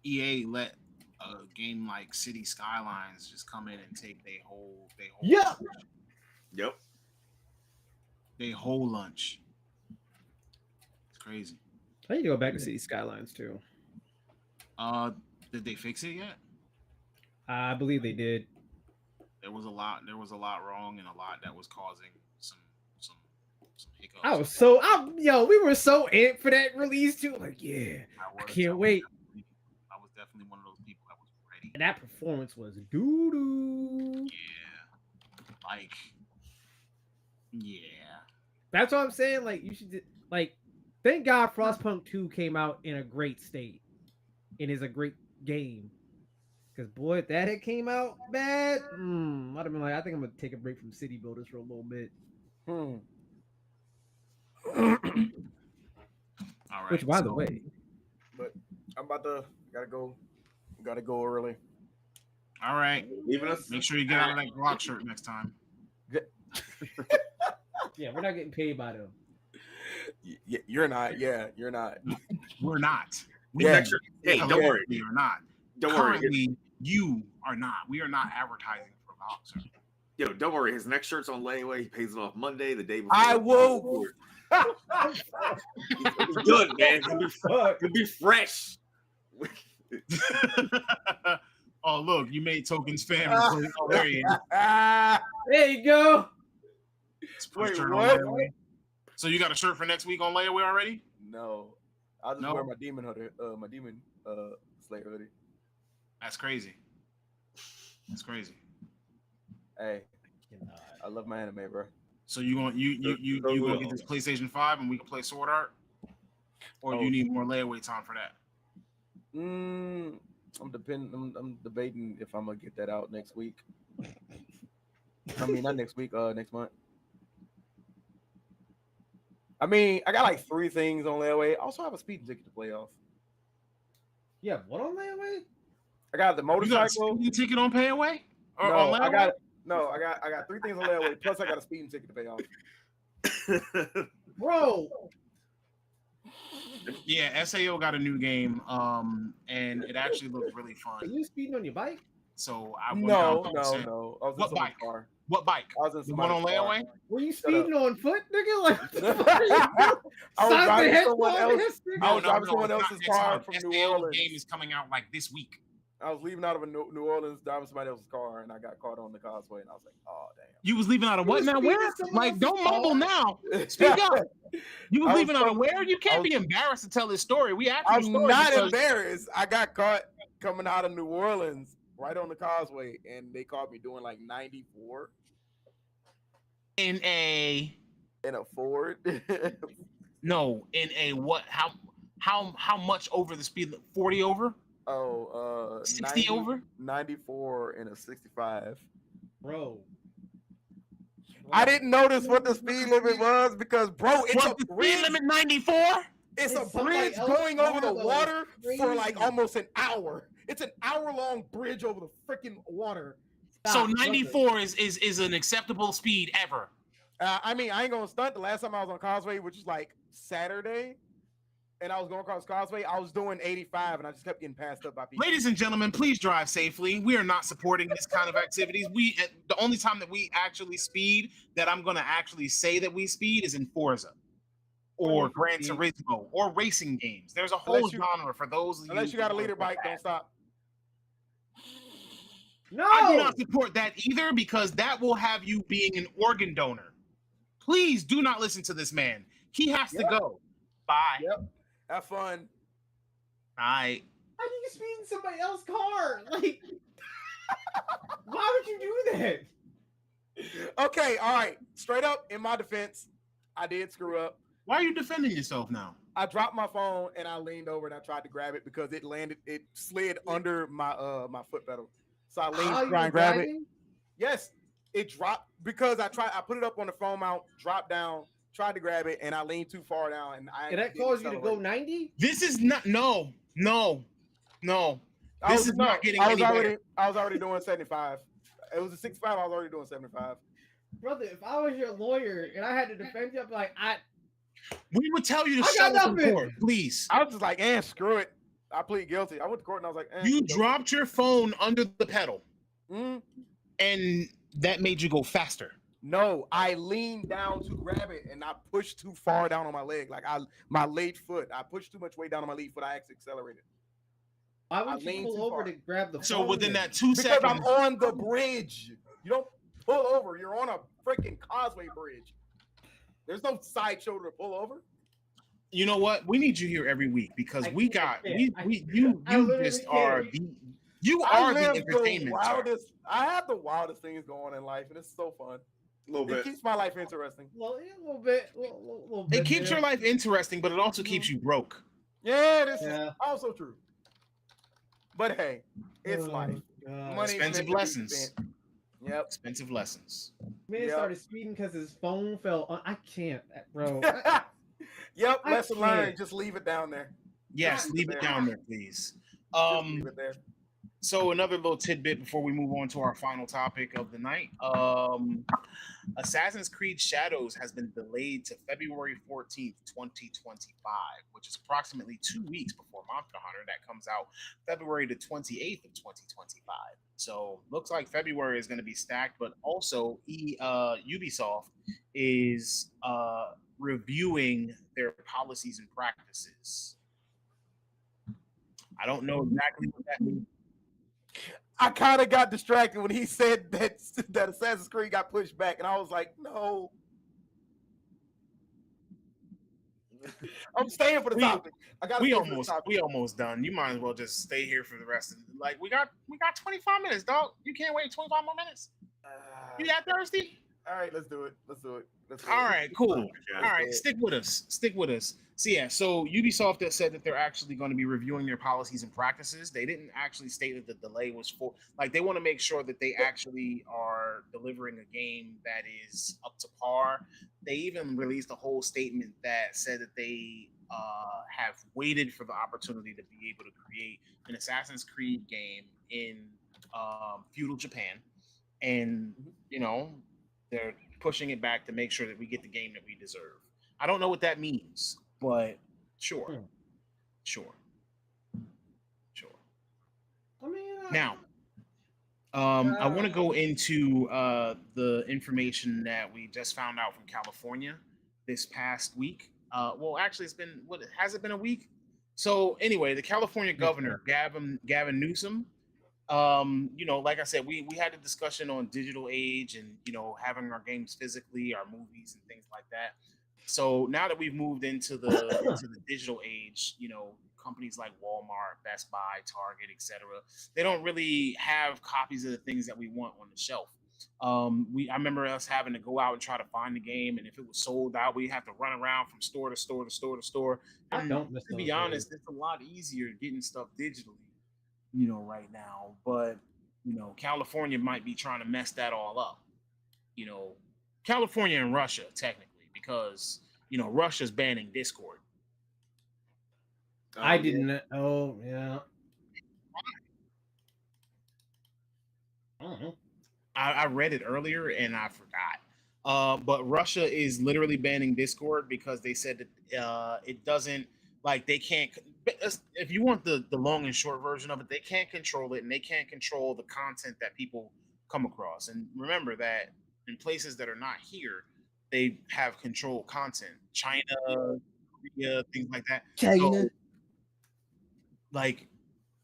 EA let a game like City Skylines just come in and take their whole Yeah. Yep. their whole lunch. It's crazy. I need to go back to City Skylines too. Did they fix it yet? I believe they did. There was a lot wrong and a lot that was causing some hiccups. We were so amped for that release too. Like, yeah, I can't wait. I was definitely one of those people that was ready. And that performance was doo doo. Yeah. Like, yeah. That's what I'm saying. Like, you should thank God Frostpunk 2 came out in a great state. It is a great game. Because boy, if that had came out bad, I'd have been like, I think I'm gonna take a break from City Builders for a little bit. All right. Which, by the way, but I'm about to gotta go early. All right. Leaving us. Make sure you get out of that Glock shirt next time. yeah, we're not getting paid by them. You're not. Yeah, you're not. We're not. Yeah. Hey, don't worry. We are not. Don't worry. Currently, you are not. We are not advertising for Glock, sir. Yo, don't worry. His next shirt's on layaway. He pays it off Monday, the day before. I will. It's good, man. It'll be fresh. Oh, look, you made Token's fan. Oh, there he is. There you go. Let's put a Wait, shirt on what? layaway. So you got a shirt for next week on layaway already? No, I'll just wear my demon hoodie, my demon Slayer hoodie. That's crazy. That's crazy. Hey, I love my anime, bro. So you gonna get this PlayStation 5 and we can play Sword Art, or you need more layaway time for that? I'm debating if I'm gonna get that out next week. I mean, not next week. Next month. I mean, I got like 3 things on layaway. I also have a speeding ticket to play off. Yeah, what on layaway? I got the motorcycle. You got a speeding ticket on pay away? Or No, on layaway? I got 3 things on layaway. Plus, I got a speeding ticket to pay off. Bro. Yeah, SAO got a new game, and it actually looked really Are fun. you speeding on your bike? So I No. I I was in What someone's bike? car. What bike? I was in The one on somebody's car. layaway? Were you Shut up. speeding on foot, nigga? Like, what the fuck are you I was driving doing? someone else. I was driving someone it's not else's next car month. from SAO New Orleans. game is coming out like this week. I was leaving out of New Orleans, driving somebody else's car, and I got caught on the causeway, and I was like, "Oh damn!" You was leaving out of You what was now? speeding Where? someone Like, else's don't car? mumble now. Speak up. You I was was leaving out of from- where? You can't I was- be embarrassed to tell this story. We actually I'm not embarrassed. I got caught coming out of New Orleans right on the causeway, and they caught me doing like 94 in a in a Ford. no in a what? How much over the speed? 40 over? 60 60 over? 94 in a 65. Bro. I didn't notice what the speed limit was because, bro, it's What, a the speed bridge. limit 94? It's a It's somebody bridge else's going over the car, though. water for like Crazy. almost an hour. It's an hour-long bridge over the freaking water. So Stop, 94 is an acceptable speed ever. I mean, I ain't gonna stunt. The last time I was on Causeway, which is like Saturday, and I was going across Causeway, I was doing 85, and I just kept getting passed up by people. Ladies and gentlemen, please drive safely. We are not supporting this kind of activities. The only time that we actually speed, that I'm going to actually say that we speed, is in Forza or Gran Turismo or racing games. There's a whole Unless you- genre for those. Unless you got a leader bike, don't stop. No. I do not support that either, because that will have you being an organ donor. Please do not listen to this man. He has to go. Bye. Yep. Have fun. Bye. How do you speed in somebody else's car? Like, why would you do that? Okay, all right. Straight up, in my defense, I did screw up. Why are you defending yourself now? I dropped my phone and I leaned over and I tried to grab it because it slid under my my foot pedal. So I leaned How to you try and grab it. driving? Yes, it dropped because I put it up on the phone mount, dropped down, tried to grab it, and I leaned too far down, and I And that didn't caused you to go accelerate. 90? This is not. No. I This is not getting I was any already better. I was already doing 75. It was a 65. I was already doing 75. Brother, if I was your lawyer and I had to defend you, I'd be like, We would tell you to I show got up in nothing. court, please. I was just like, screw it. I plead guilty. I went to court and I was like, You dropped your phone under the pedal, Mm, and that made you go faster. no, I leaned down to grab it and I pushed too far down on my leg. Like my late foot. I pushed too much weight down on my late foot. I actually accelerated. why I would you leaned pull too over far. to grab the So phone within then? that 2 Because seconds, I'm on the bridge. You don't pull over. You're on a freaking causeway bridge. There's no side shoulder to pull over. you know what? We need you here every week because I we can't. got I you literally just can't. are you I are the live entertainment. sir. wildest. I have the wildest things going in life, and it's so fun. A little It bit. keeps my life interesting. Well, yeah, a little bit. Little It bit keeps there. your life interesting, but it also keeps you broke. Yeah, this Yeah. is also true. But hey, it's life. Money Expensive meant to be lessons. spent. Yep. Expensive lessons. Man started speeding because his phone fell on. I can't, bro. Yep. Lesson learned. Just leave it down there. Yes, leave it down there, please. Just leave it there. So another little tidbit before we move on to our final topic of the night. Assassin's Creed Shadows has been delayed to February 14th, 2025, which is approximately 2 weeks before Monster Hunter that comes out February the 28th of 2025. So looks like February is going to be stacked, but also Ubisoft is reviewing their policies and practices. I don't know exactly what that means. I kind of got distracted when he said that Assassin's Creed got pushed back, and I was like, no. I'm staying for the topic. We almost done. You might as well just stay here for the rest of it. Like we got 25 minutes, dog. You can't wait 25 more minutes. You that thirsty? All right, let's do it. All right, cool. All right, stick with us. So Ubisoft has said that they're actually going to be reviewing their policies and practices. They didn't actually state that the delay was for, like, they want to make sure that they actually are delivering a game that is up to par. They even released a whole statement that said that they have waited for the opportunity to be able to create an Assassin's Creed game in feudal Japan, and they're pushing it back to make sure that we get the game that we deserve. I don't know what that means, but sure. I mean, now, I want to go into the information that we just found out from California this past week. Well, actually, has it been a week? So anyway, the California governor, Gavin Newsom, like I said, we had a discussion on digital age and, having our games physically, our movies and things like that. So now that we've moved into the digital age, companies like Walmart, Best Buy, Target, etc., they don't really have copies of the things that we want on the shelf. I remember us having to go out and try to find the game, and if it was sold out, we have to run around from store to store to store to store. And to be honest, it's a lot easier getting stuff digitally, right now. But California might be trying to mess that all up. California and Russia, technically, because Russia's banning Discord. I didn't. Oh yeah. I don't know. I read it earlier and I forgot. But Russia is literally banning Discord because they said that it doesn't, like, they can't. If you want the long and short version of it, they can't control it, and they can't control the content that people come across. And remember that in places that are not here, they have controlled content. China, Korea, things like that. China. So, like,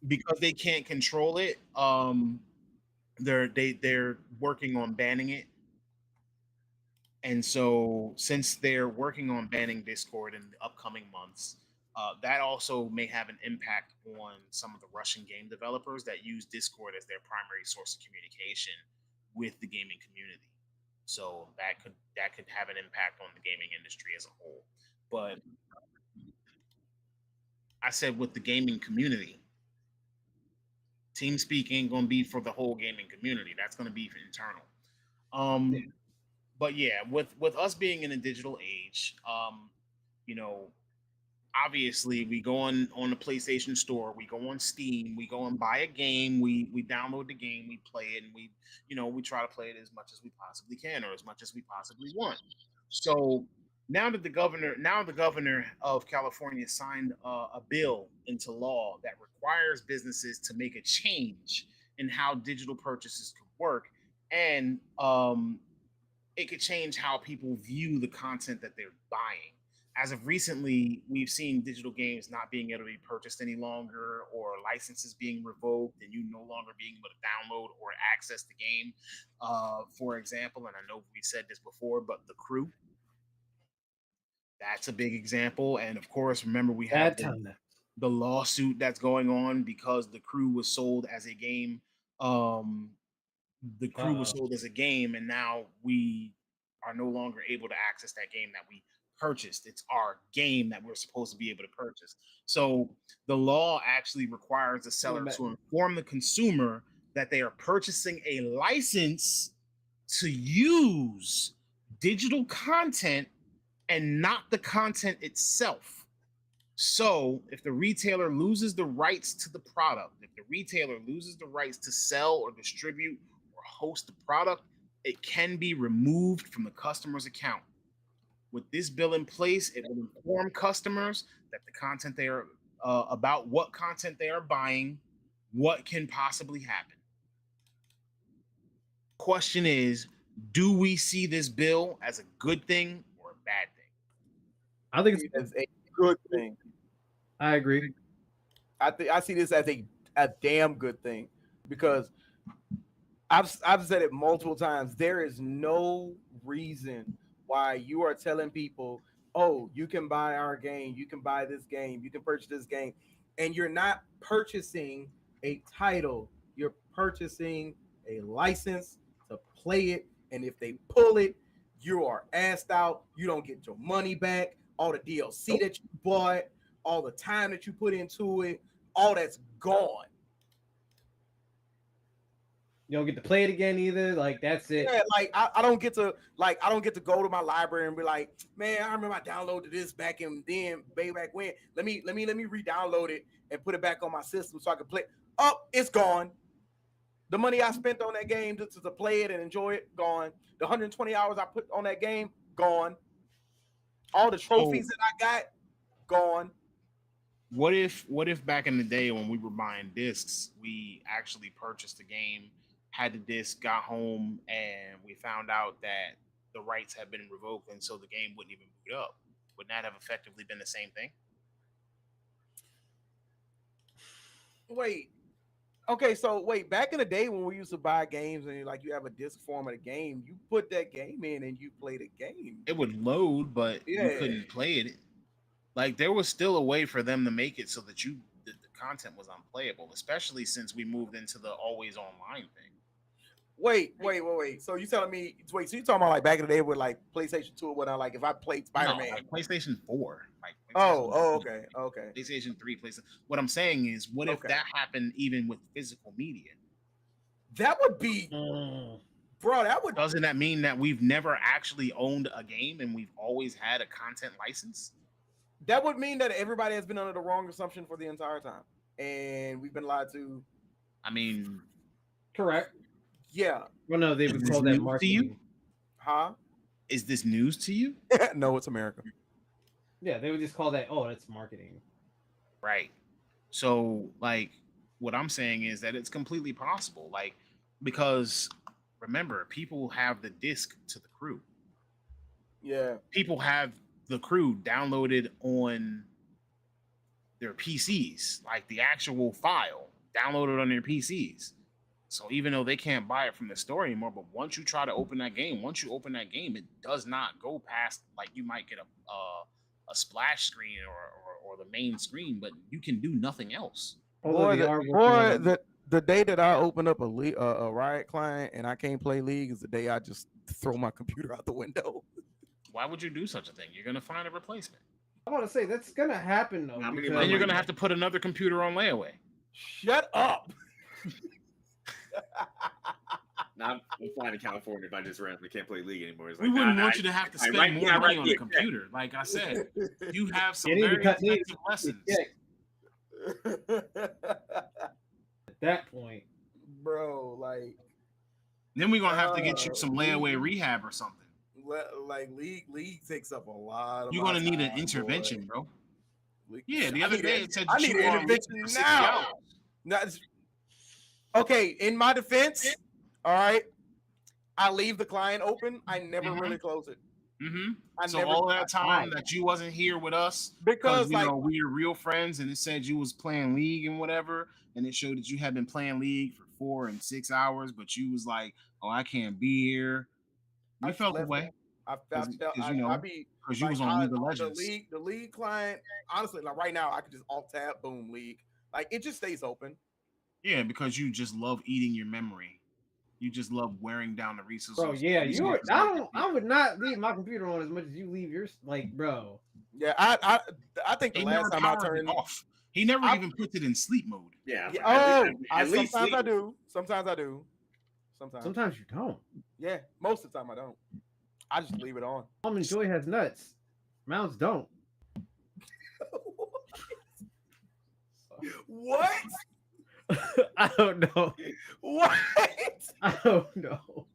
because they can't control it, they're working on banning it. And so since they're working on banning Discord in the upcoming months, that also may have an impact on some of the Russian game developers that use Discord as their primary source of communication with the gaming community. So that could have an impact on the gaming industry as a whole. But I said with the gaming community, TeamSpeak ain't going to be for the whole gaming community. That's going to be for internal. But yeah, with us being in a digital age, obviously we go on the PlayStation Store, we go on Steam, we go and buy a game, we download the game, we play it, and we try to play it as much as we possibly can, or as much as we possibly want. So now that the governor of California signed a bill into law that requires businesses to make a change in how digital purchases could work, and it could change how people view the content that they're buying. As of recently, we've seen digital games not being able to be purchased any longer, or licenses being revoked, and you no longer being able to download or access the game. For example, and I know we said this before, but The Crew, that's a big example. And of course, remember, we have the lawsuit that's going on because The Crew was sold as a game. The Crew was sold as a game, and now we are no longer able to access that game that we purchased. It's our game that we're supposed to be able to purchase. So the law actually requires the seller to inform the consumer that they are purchasing a license to use digital content and not the content itself. So if the retailer loses the rights to the product, if the retailer loses the rights to sell or distribute or host the product, it can be removed from the customer's account. With this bill in place, it will inform customers that the content they are about what content they are buying, what can possibly happen. Question is, do we see this bill as a good thing or a bad thing? I think it's as a good thing. I agree. I see this as a damn good thing because I've said it multiple times. There is no reason why you are telling people, oh, you can buy our game, you can buy this game, you can purchase this game, and you're not purchasing a title. You're purchasing a license to play it, and if they pull it, you are assed out. You don't get your money back. All the DLC that you bought, all the time that you put into it, all that's gone. You don't get to play it again either. Like that's it. Yeah, like I don't get to go to my library and be like, man, I remember I downloaded this back in then, way back when. Let me re-download it and put it back on my system so I can play. Oh, it's gone. The money I spent on that game to play it and enjoy it, gone. The 120 hours I put on that game, gone. All the trophies that I got, gone. What if back in the day when we were buying discs, we actually purchased the game, had the disc, got home, and we found out that the rights had been revoked, and so the game wouldn't even boot up? Would that have effectively been the same thing? Wait. Okay, so wait, back in the day when we used to buy games and like you have a disc form of the game, you put that game in and you play the game. It would load, but you couldn't play it. Like there was still a way for them to make it so that the content was unplayable, especially since we moved into the always online thing. Wait. So you telling me? Wait. So you talking about like back in the day with like PlayStation 2 or whatnot? Like if I played Spider-Man, like PlayStation 4. Like okay. PlayStation 3, PlayStation. What I'm saying is, what if that happened even with physical media? That would be, bro. That would. Doesn't that mean that we've never actually owned a game and we've always had a content license? That would mean that everybody has been under the wrong assumption for the entire time, and we've been lied to. I mean, correct. Yeah. Well, no, they would call that marketing. Huh? Is this news to you? No, it's America. Yeah, they would just call that, oh, that's marketing. Right. So, like, what I'm saying is that it's completely possible. Like, because remember, people have the disc to the crew. Yeah. People have the crew downloaded on their PCs, like the actual file downloaded on their PCs. So even though they can't buy it from the store anymore, but once you try to open that game, it does not go past, like you might get a splash screen or the main screen, but you can do nothing else. The day that I open up a Riot client and I can't play League is the day I just throw my computer out the window. Why would you do such a thing? You're gonna find a replacement. I want to say that's gonna happen though. Then you're gonna have to put another computer on layaway. Shut up. Now I'm flying to California if I just randomly can't play League anymore. Like, we wouldn't want you to have to spend more money on a computer. Like I said, you have some very expensive lessons. At that point, bro, like then we're gonna have to get you some layaway rehab or something. Like League takes up a lot of. You're gonna need an intervention, bro. Yeah, the other day it said I need an intervention now. Okay, in my defense, all right, I leave the client open. I never really close it. So all that time that you wasn't here with us because you know we were real friends, and it said you was playing League and whatever, and it showed that you had been playing League for 4 and 6 hours, but you was like, "Oh, I can't be here." You felt the way. Because you was on League of Legends. The League client, honestly, like right now, I could just alt tab, boom, League. Like it just stays open. Yeah, because you just love eating your memory. You just love wearing down the resources. Bro, yeah, I would not leave my computer on as much as you leave yours. Like, bro. Yeah, I think the He last never time I powered it turned off. He never even puts it in sleep mode. Yeah. At least sometimes I do. Sometimes I do. Sometimes you don't. Yeah, most of the time I don't. I just leave it on. Almond Joy has nuts. Mounts don't. What? I don't know. What? I don't know.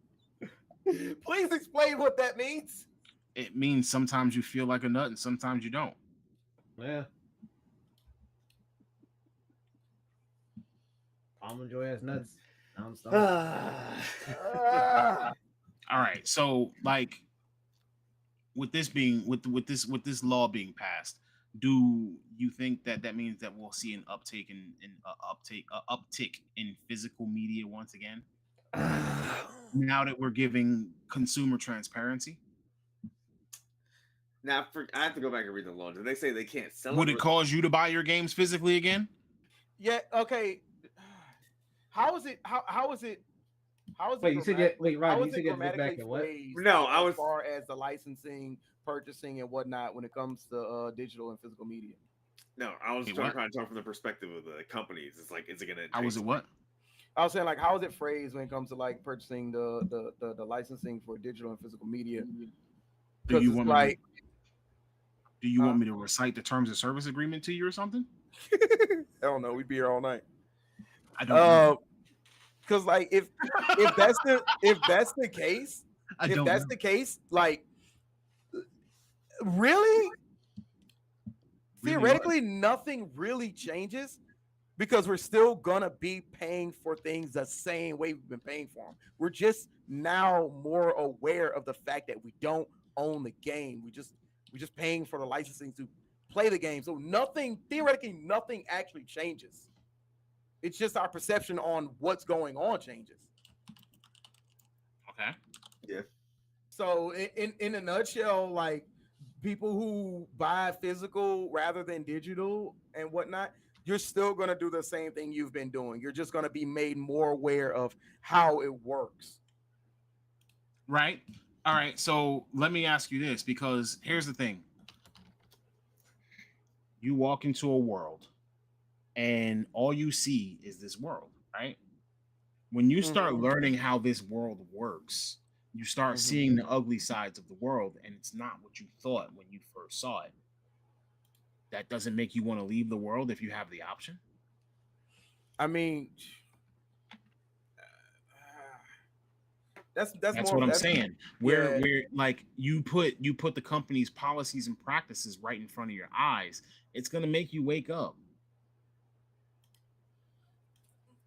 Please explain what that means. It means sometimes you feel like a nut and sometimes you don't. Yeah. Almond Joy has nuts. All right, so like with this law being passed, do you think that means that we'll see an uptick in physical media once again? Now that we're giving consumer transparency, now I have to go back and read the law. Did they say they can't sell? Would it cause you to buy your games physically again? Yeah. Okay. How is it? Wait, you said wait, Rob, you said you had to look back at what? No, I was as far as the licensing, purchasing, and whatnot when it comes to digital and physical media. No, I was trying to talk from the perspective of the companies. It's like, is it gonna? How was it? What? I was saying, like, how is it phrased when it comes to like purchasing the licensing for digital and physical media? Do you want me to recite the terms of service agreement to you or something? I don't know. We'd be here all night. I don't know. Because like if that's the case, like really theoretically nothing really changes because we're still gonna be paying for things the same way we've been paying for them. We're just now more aware of the fact that we don't own the game. We're just paying for the licensing to play the game. So theoretically nothing actually changes. It's just our perception on what's going on changes. Okay. Yeah. So in a nutshell, like people who buy physical rather than digital and whatnot, you're still going to do the same thing you've been doing. You're just going to be made more aware of how it works. Right. All right. So let me ask you this, because here's the thing. You walk into a world and all you see is this world, right? When you start learning how this world works, you start seeing the ugly sides of the world, and it's not what you thought when you first saw it. That doesn't make you want to leave the world if you have the option. I mean, that's what I'm saying. Where like you put the company's policies and practices right in front of your eyes, it's gonna make you wake up.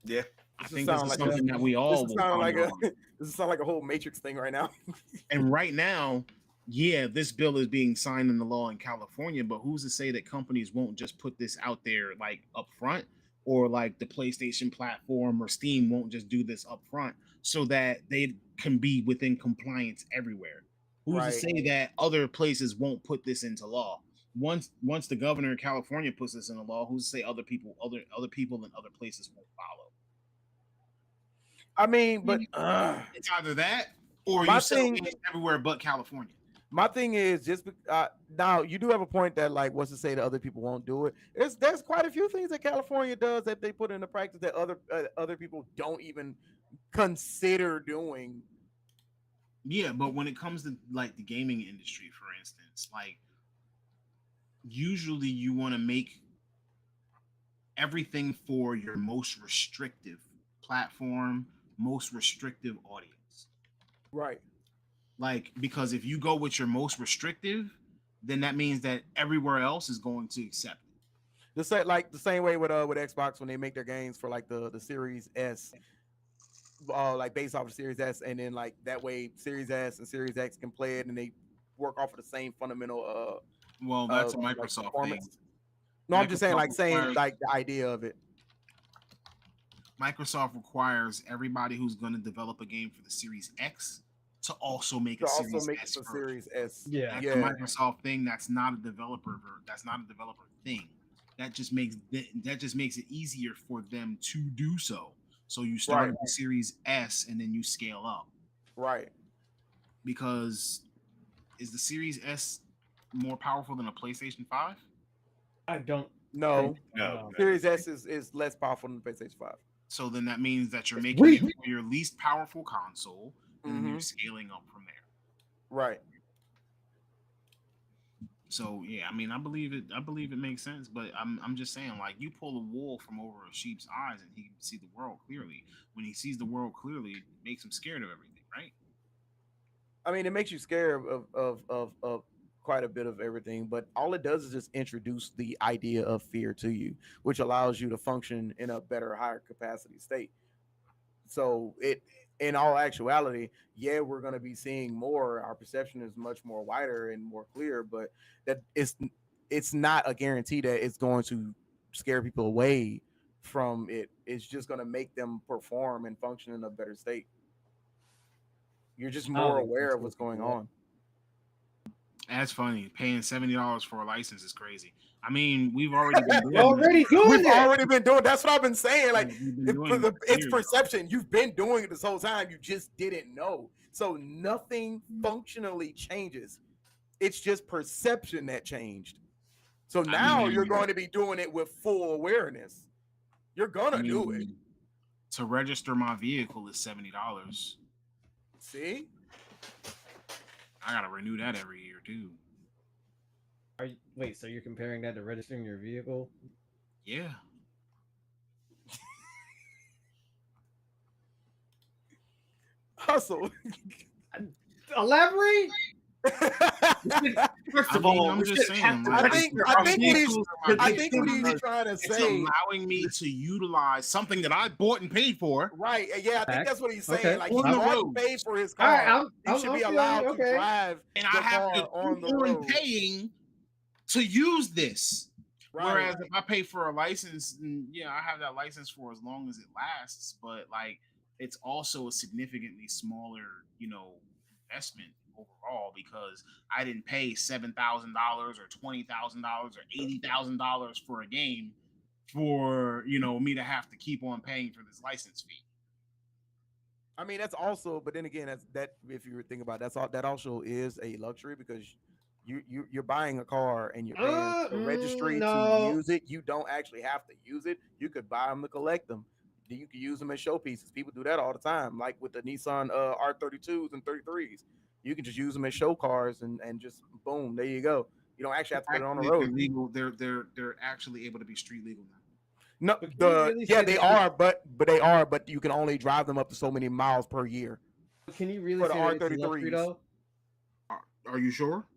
Yeah, I think this is something that we all will sound like this sounds like a whole Matrix thing right now. And right now, yeah, this bill is being signed into law in California, but who's to say that companies won't just put this out there like up front, or like the PlayStation platform or Steam won't just do this up front so that they can be within compliance everywhere? Who's to say that other places won't put this into law? Once the governor of California puts this into law, who's to say other people in other places won't follow? I mean, but it's either that or you sell games everywhere but California. My thing is just now you do have a point that like what's to say that other people won't do it. There's quite a few things that California does that they put into practice that other people don't even consider doing. Yeah, but when it comes to like the gaming industry, for instance, like usually you want to make everything for your most restrictive platform, most restrictive audience. Right. Like, because if you go with your most restrictive, then that means that everywhere else is going to accept it. The same way with Xbox when they make their games for like the Series S, like based off of Series S, and then like that way Series S and Series X can play it, and they work off of the same fundamental. Well, that's a Microsoft thing. No, I'm just saying like the idea of it. Microsoft requires everybody who's going to develop a game for the Series X to also make a Series S. Yeah, that's a Microsoft thing. That's not a developer. That's not a developer thing. That just makes it easier for them to do so So you start Right. with the Series S and then you scale up. Right. Because is the Series S more powerful than a PlayStation 5? I don't. No. No. Series S is less powerful than the PlayStation 5. So then that means that you're It's making weak. it your least powerful console, and then you're Mhm. scaling up from there. Right. So yeah, I mean, I believe it makes sense, but I'm just saying, like, you pull a wool from over a sheep's eyes, and he can see the world clearly. When he sees the world clearly, it makes him scared of everything, right? I mean, it makes you scared of quite a bit of everything, but all it does is just introduce the idea of fear to you, which allows you to function in a better, higher capacity state. So it, in all actuality, yeah, we're going to be seeing more. Our perception is much more wider and more clear, but that it's not a guarantee that it's going to scare people away from it. It's just going to make them perform and function in a better state. You're just more aware of what's going on. That's funny. Paying $70 for a license is crazy. I mean, we've already been doing We've already been doing. That's what I've been saying. Like, it's years. perception. You've been doing it this whole time. You just didn't know. So nothing functionally changes. It's just perception that changed. So now you're going to be doing it with full awareness. You're gonna do it. To register my vehicle is $70. See? I gotta renew that every year too. Wait, so you're comparing that to registering your vehicle? Yeah. Hustle. Elaborate. First of all, I'm just saying. I think what he's trying to it's say, allowing me to utilize something that I bought and paid for. right? Yeah, I think that's what he's saying. Okay. Like, he On the bought road. and paid for his car. All right, he should be allowed to drive And the I have car to on the keep on road. paying to use this. Right. Whereas if I pay for a license, yeah, I have that license for as long as it lasts, but like it's also a significantly smaller, investment overall because I didn't pay $7,000 or $20,000 or $80,000 for a game for me to have to keep on paying for this license fee. I mean, that's also, but then again, that if you think about it, that also is a luxury because you're buying a car and you're paying the registry to use it. You don't actually have to use it. You could buy them to collect them. You can use them as showpieces. People do that all the time, like with the Nissan R32s and 33s. You can just use them as show cars and just boom, there you go. You don't actually have to put it on the road. They're legal. They're actually able to be street legal No, now. they are, but you can only drive them up to so many miles per year. Can you really For the say that it's luxury, R33s. though? Are you sure?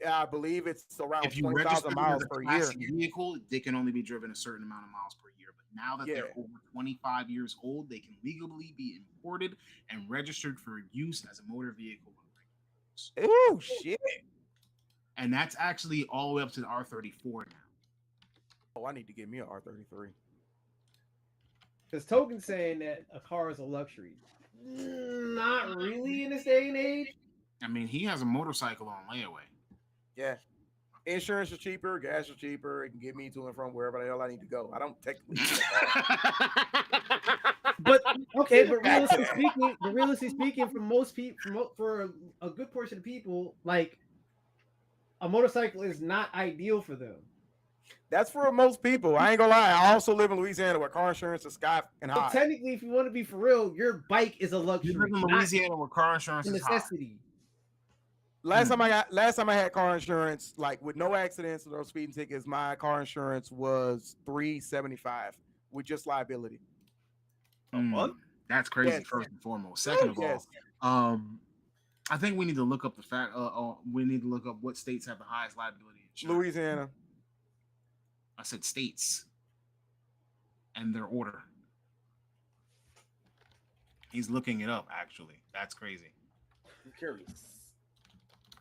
I believe it's around If you 20,000 miles per year. Vehicle, they can only be driven a certain amount of miles per year. But now that they're over 25 years old, they can legally be imported and registered for use as a motor vehicle. Oh shit! And that's actually all the way up to the R34 now. Oh, I need to get me an R33. Because Token's saying that a car is a luxury. Not really in this day and age. I mean, he has a motorcycle on layaway. Yeah. Insurance is cheaper, gas is cheaper. It can get me to and from wherever the hell I need to go. I don't technically. But okay, but realistically speaking, for most people, for a good portion of people, like a motorcycle is not ideal for them. That's for most people. I ain't gonna lie. I also live in Louisiana where car insurance is sky and high. But technically, if you want to be for real, your bike is a luxury. You live in Louisiana where car insurance is high. necessity. Last time I had car insurance, like with no accidents or no speeding tickets, my car insurance was $375 with just liability. A month? That's crazy. Yes. First and foremost. Second of all, I think we need to look up the fact. We need to look up what states have the highest liability insurance. Louisiana. I said states and their order. He's looking it up. Actually, that's crazy. I'm curious.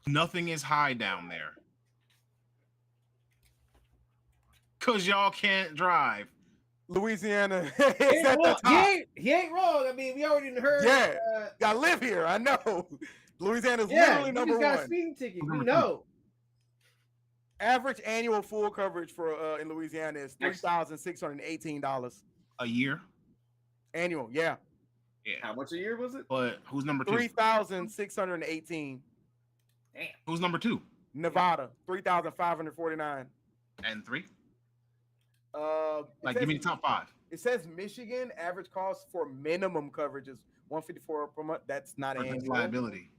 Nothing is high down there. Cause y'all can't drive. Louisiana. He ain't wrong. I mean, we already heard. Yeah, I live here. I know. Louisiana's literally number one. Got a speeding ticket. We know. Average annual full coverage for in Louisiana is $3,618 a year. Annual, yeah. Yeah. How much a year was it? But who's number 2? 3,618. Damn. Who's number 2? Nevada, 3,549. And 3? Like, give me the top 5. It says Michigan average cost for minimum coverage is $154 per month. That's not That's annual. liability.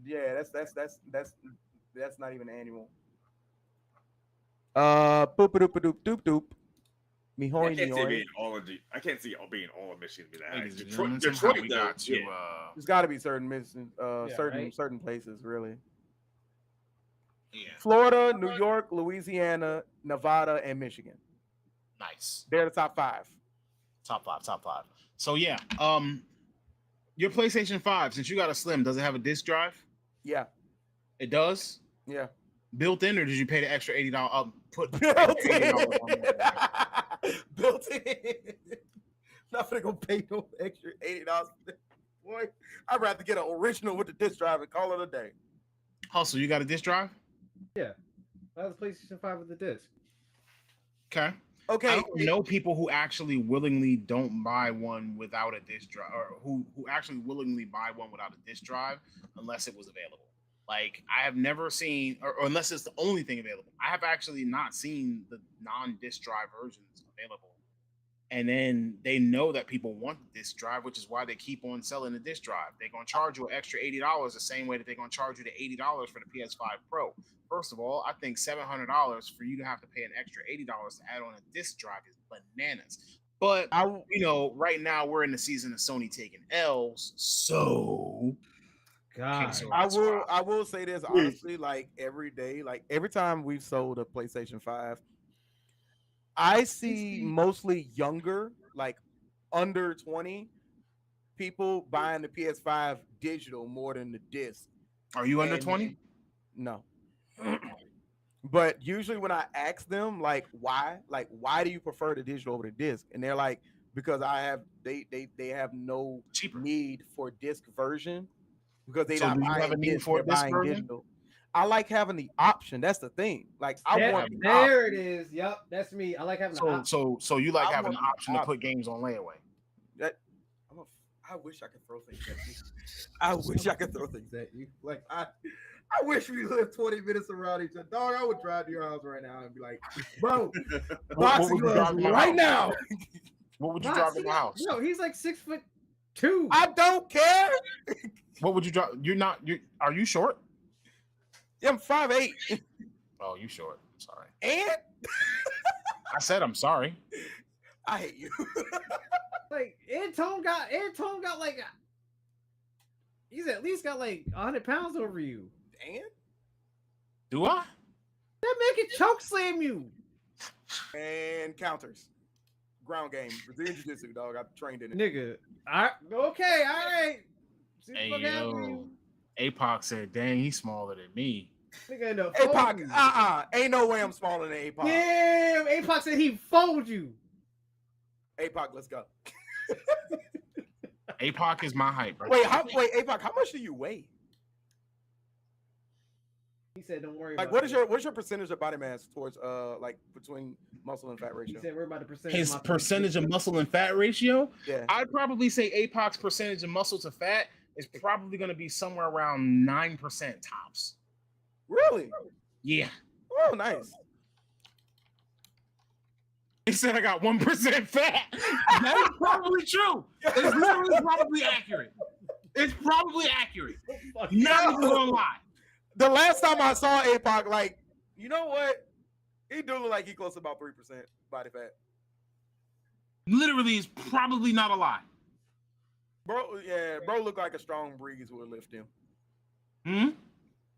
Yeah, that's not even annual. Boop doop doop doop doop. I can't see being all of Michigan be that high. Detroit, we got to. There's got to be certain certain places, really. Yeah. Florida, New York, Louisiana, Nevada, and Michigan. Nice. They're the top 5. Top 5. So yeah, your PlayStation 5, since you got a Slim, does it have a disc drive? Yeah. It does? Yeah. Built in, or did you pay the extra $80? Built in. Built in. Not gonna pay no extra $80. Boy, I'd rather get an original with the disc drive and call it a day. Hustle, you got a disc drive? Yeah. That was PlayStation 5 with the disc. Okay. I don't know people who actually willingly don't buy one without a disc drive, or who actually willingly buy one without a disc drive unless it was available. Like, I have never seen, or unless it's the only thing available. I have actually not seen the non-disc drive versions available. And then they know that people want the disc drive, which is why they keep on selling the disc drive. They're going to charge you an extra $80 the same way that they're going to charge you the $80 for the PS5 Pro. First of all, I think $700 for you to have to pay an extra $80 to add on a disc drive is bananas. But, right now we're in the season of Sony taking L's, so... God. I will say this honestly, like every day, like every time we've sold a PlayStation 5, I see mostly younger, like under 20 people buying the PS5 digital more than the disc. Are you under 20? No. But usually when I ask them why do you prefer the digital over the disc? And they're like, because they have no need for disc version. Because they don't have a need for this version. Digital. I like having the option. That's the thing. Like I want there it is. Yep, that's me. I like having the option. So you like having the option to put games on layaway. I wish I could throw things at you. I wish I could throw things at you. Like I wish we lived 20 minutes around each other. Dog, I would drive to your house right now and be like, bro, boxing gloves right now. What would you drive in my house? No, he's like 6'2". I don't care. What would you drive? Are you short? Yeah, I'm 5'8". Oh, you short. Sorry. And I said I'm sorry. I hate you. Like Antone got like he's at least got like 100 pounds over you. And do I? That man can choke slam you. And counters. Ground game. Brazilian jiu-jitsu, dog. I've trained in it. Nigga. Okay, all right. Hey, yo. APOC said, dang, he's smaller than me. Nigga, no. APOC, ain't no way I'm smaller than APOC. Yeah, APOC said he fold you. APOC, let's go. APOC is my height, bro. Wait, APOC, how much do you weigh? He said, "Don't worry." Like, what's your percentage of body mass towards like between muscle and fat ratio? He said, "Worry about the percentage." His percentage of muscle and fat ratio. Yeah, I'd probably say APOC's percentage of muscle to fat is probably going to be somewhere around 9% tops. Really? Yeah. Oh, nice. He said I got 1% fat. That is probably true. It's literally probably accurate. It's probably accurate. Not even gonna lie. The last time I saw APOC, like, you know what? He do look like he close to about 3% body fat. Literally, is probably not a lie. Bro look like a strong breeze would lift him. Hmm?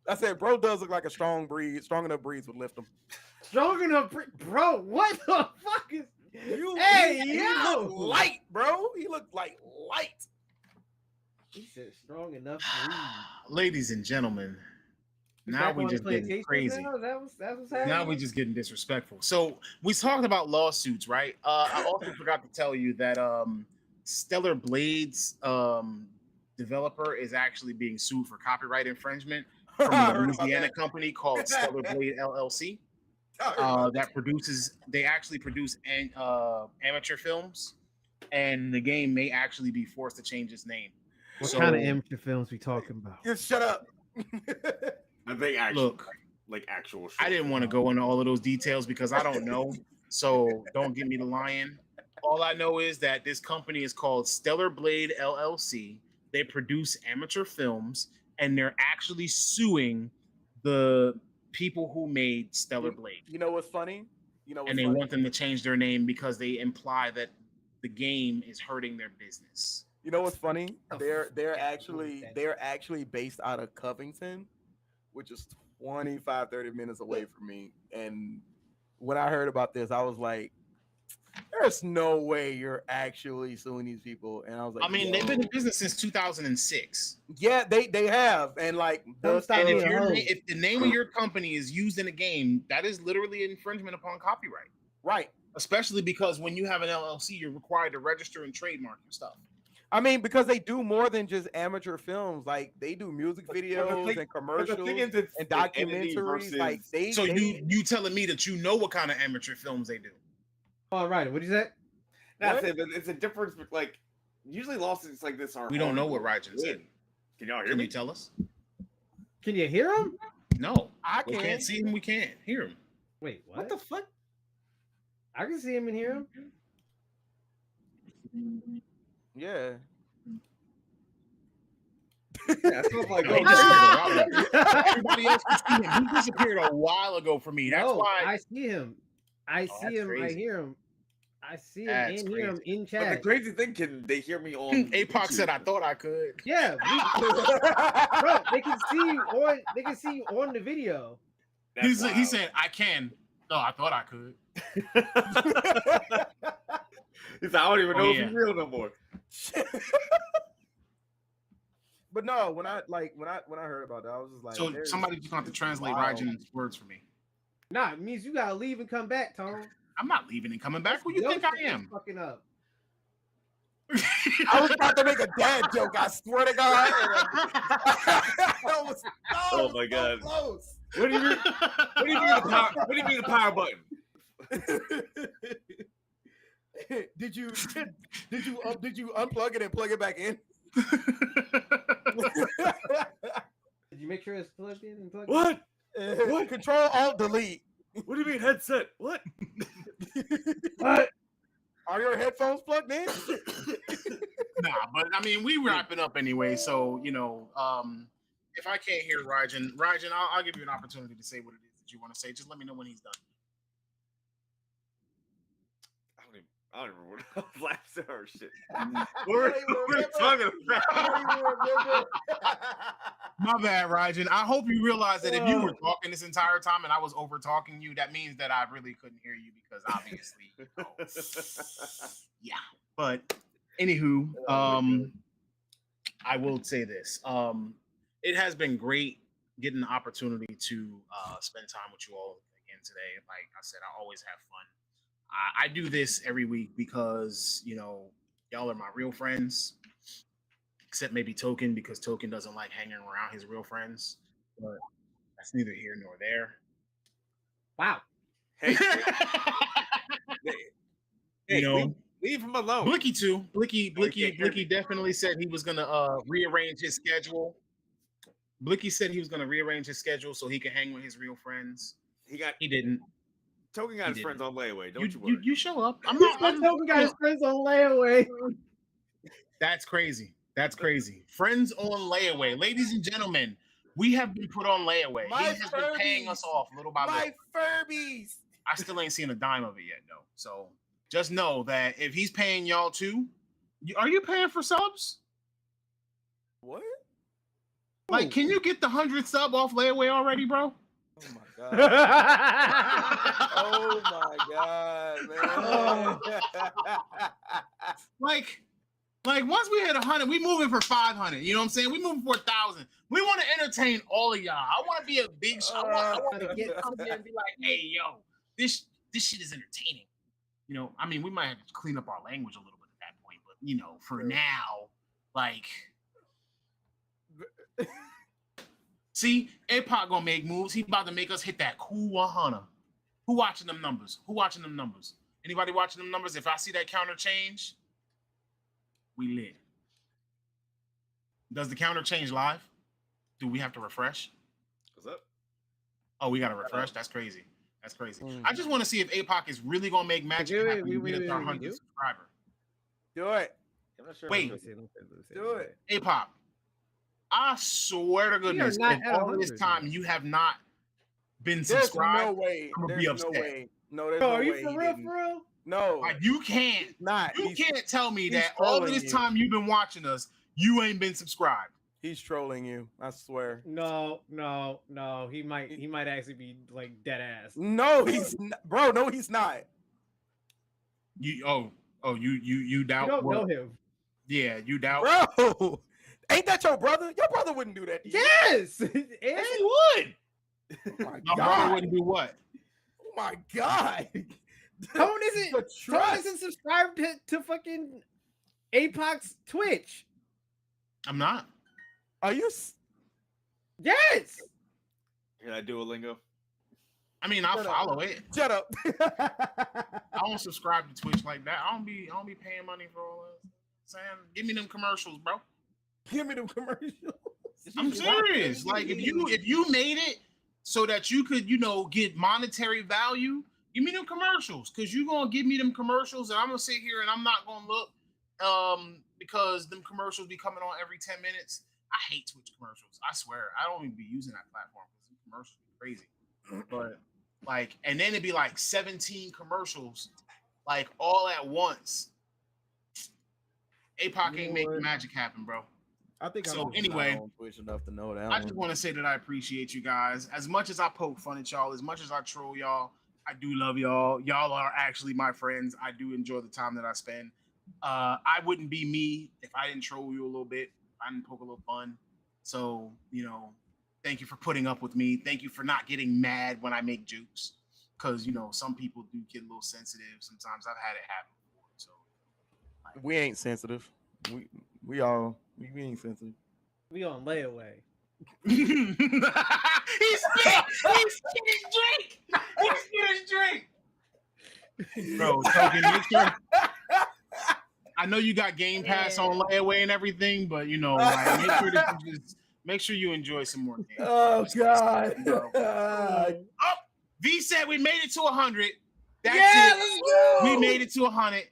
I said, bro does look like a strong enough breeze would lift him. Strong enough, bro. What the fuck is? He look light, bro. He looked like light. He said strong enough. Ladies and gentlemen, now we just getting crazy. Now we just getting disrespectful. So we talked about lawsuits, right? I also forgot to tell you that Stellar Blades developer is actually being sued for copyright infringement from a Louisiana company called Stellar Blade LLC. They actually produce amateur films and the game may actually be forced to change its name. What kind of amateur films we talking about? Just shut up. I think actually, Look, like actual. I didn't want to go into all of those details because I don't know. So don't give me the lion. All I know is that this company is called Stellar Blade LLC. They produce amateur films, and they're actually suing the people who made Stellar Blade. You know what's funny? And they want them to change their name because they imply that the game is hurting their business. You know what's funny? They're actually based out of Covington, which is 25-30 minutes away from me. And when I heard about this, I was like, there's no way you're actually suing these people. And I was like, I mean, they've been in business since 2006. Yeah, they have. And like, if the name of your company is used in a game, that is literally infringement upon copyright. Right. Especially because when you have an LLC, you're required to register and trademark your stuff. I mean, because they do more than just amateur films. Like they do music videos and commercials and documentaries. Like you telling me that you know what kind of amateur films they do? All right, what'd you say? That's it. It's a difference. Like usually lawsuits like this are. We don't know what Rajan said. Can y'all hear me? Can you tell us? Can you hear him? No, we can't see him. We can't hear him. Wait, what? What the fuck? I can see him and hear him. Yeah. Yeah, it feels like everybody else can see him. He disappeared a while ago for me. That's why I see him. I see him. Crazy. I hear him. I see him That's and hear him in But chat. the crazy thing, can they hear me on? APOC said, "I thought I could." Yeah, bro, they can see you on. They can see you on the video. He said, "I can." No, I thought I could. He's like, I don't even know if he's real no more. But no, when I heard about that, I was just like, so somebody just have to translate Rajan's words for me. Nah, it means you gotta leave and come back, Tom. I'm not leaving and coming back. Who you think I am? Fucking up. I was about to make a dad joke. I swear to God. Oh my God. Close. What do you mean? What do you mean the power? What do you mean the power button? Did you unplug it and plug it back in? Did you make sure it's plugged in and plugged What? What? Control Alt Delete. What do you mean headset? What? What? Are your headphones plugged in? Nah, but I mean, we wrapping up anyway. So if I can't hear Rajan, I'll give you an opportunity to say what it is that you want to say. Just let me know when he's done. I don't even remember what laughs or shit. We're talking about. My bad, Rajan. I hope you realize that if you were talking this entire time and I was over talking you, that means that I really couldn't hear you because obviously, yeah. But anywho, I will say this. It has been great getting the opportunity to spend time with you all again today. Like I said, I always have fun. I do this every week because, y'all are my real friends, except maybe Token, because Token doesn't like hanging around his real friends. But that's neither here nor there. Wow. Hey, leave him alone. Blicky too. Blicky definitely said he was gonna rearrange his schedule. Blicky said he was gonna rearrange his schedule so he could hang with his real friends. He didn't. Token got his friends on layaway. Don't you worry. You show up. I'm not. Token got his friends on layaway. That's crazy. That's crazy. Friends on layaway, ladies and gentlemen. We have been put on layaway. He has been paying us off little by little. My Furbies. I still ain't seen a dime of it yet, though. So just know that if he's paying y'all too, are you paying for subs? What? Like, can you get the 100th sub off layaway already, bro? Oh my God. Oh my God, man. Like once we hit 100, we moving for 500. You know what I'm saying? We moving for 1,000. We want to entertain all of y'all. I want to be a big show. I want to come here and be like, hey, yo, this shit is entertaining. I mean, we might have to clean up our language a little bit at that point, but for now, like, see, APOC gonna make moves. He about to make us hit that cool 100. Who watching them numbers? Anybody watching them numbers? If I see that counter change, We lit. Does the counter change live? Do we have to refresh? What's up? Oh, we got to refresh. That's crazy. That's crazy. I just want to see if APOC is really gonna make magic happen and get us our 100th subscriber. Do it. I'm not sure. Wait. Do it. APOC, I swear to goodness, not if at all this 100 time yet. you have not been There's subscribed, no way. I'm gonna be There's no upset. way. No, there's Bro, no are you way for he real? didn't. For real? No, like, you can't. not. You can't tell me he's that all of trolling this you. time you've been watching us, you ain't been subscribed. He's trolling you. I swear. No. He might actually be like dead ass. No, he's not. Bro, no, he's not. You you You doubt don't what? know him. Yeah, you doubt. Bro, ain't that your brother? Your brother wouldn't do that to you. Yes. Yes, And he would. Oh my My brother God. wouldn't do what? Oh my God. Tone isn't. The Tone trust. isn't subscribed to fucking APOC's Twitch. I'm not. Are you? Yes. Can I do a lingo? I mean, I'll Shut up. follow it. Shut up. I don't subscribe to Twitch like that. I don't be paying money for all that. Saying, give me them commercials, bro. Give me them commercials. I'm serious. Like, if you made it so that you could, get monetary value, give me them commercials. Cause you gonna give me them commercials, and I'm gonna sit here and I'm not gonna look. Because them commercials be coming on every 10 minutes. I hate Twitch commercials. I swear. I don't even be using that platform because the commercials be crazy. But like, and then it'd be like 17 commercials, like all at once. APOC ain't making magic happen, bro. I think So, I'm just anyway, not on Twitch enough to know that. I just want to say that I appreciate you guys. As much as I poke fun at y'all, as much as I troll y'all, I do love y'all. Y'all are actually my friends. I do enjoy the time that I spend. I wouldn't be me if I didn't troll you a little bit. I didn't poke a little fun. So, thank you for putting up with me. Thank you for not getting mad when I make jokes. Because, some people do get a little sensitive. Sometimes I've had it happen before. So We ain't sensitive. We ain't sensitive. We on layaway. He's spit his drink. He spit his drink. Bro, Token, make sure. I know you got Game Pass on layaway and everything, but like, make sure that you just make sure you enjoy some more games. Oh God. Oh, V said we made it to 100. That's Yeah, it. let's go. We made it to 100.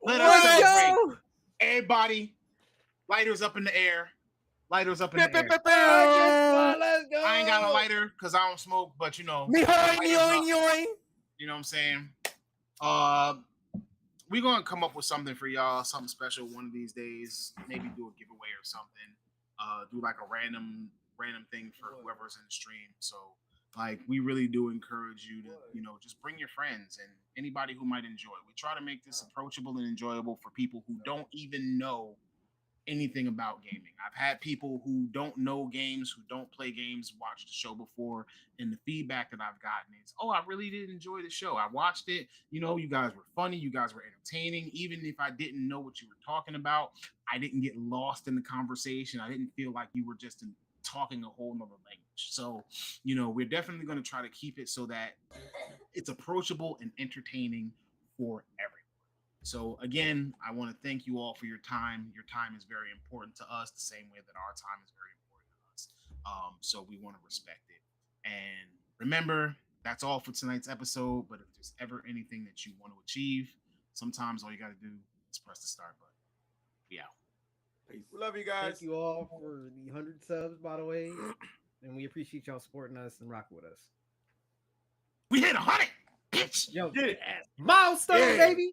Let us Let's celebrate. go. Everybody, lighters up in the air. Lighters up in the air. Let's go. I ain't got a lighter because I don't smoke, but Me lighters hoing, up. yoing. You know what I'm saying? We're gonna come up with something for y'all, something special one of these days. Maybe do a giveaway or something. Do like a random thing for whoever's in the stream. So like we really do encourage you to, just bring your friends and anybody who might enjoy. We try to make this approachable and enjoyable for people who don't even know anything about gaming. I've had people who don't know games, who don't play games, watch the show before, and the feedback that I've gotten is, I really did enjoy the show. I watched it. You guys were funny. You guys were entertaining. Even if I didn't know what you were talking about, I didn't get lost in the conversation. I didn't feel like you were just talking a whole nother language. So, we're definitely going to try to keep it so that it's approachable and entertaining for everyone. So again, I want to thank you all for your time. Your time is very important to us, the same way that our time is very important to us. So we want to respect it. And remember, that's all for tonight's episode. But if there's ever anything that you want to achieve, sometimes all you got to do is press the start button. We out. Peace. We love you guys. Thank you all for the 100 subs, by the way. And we appreciate y'all supporting us and rocking with us. We hit 100, bitch. Yo, Get it. milestone, Yeah. baby.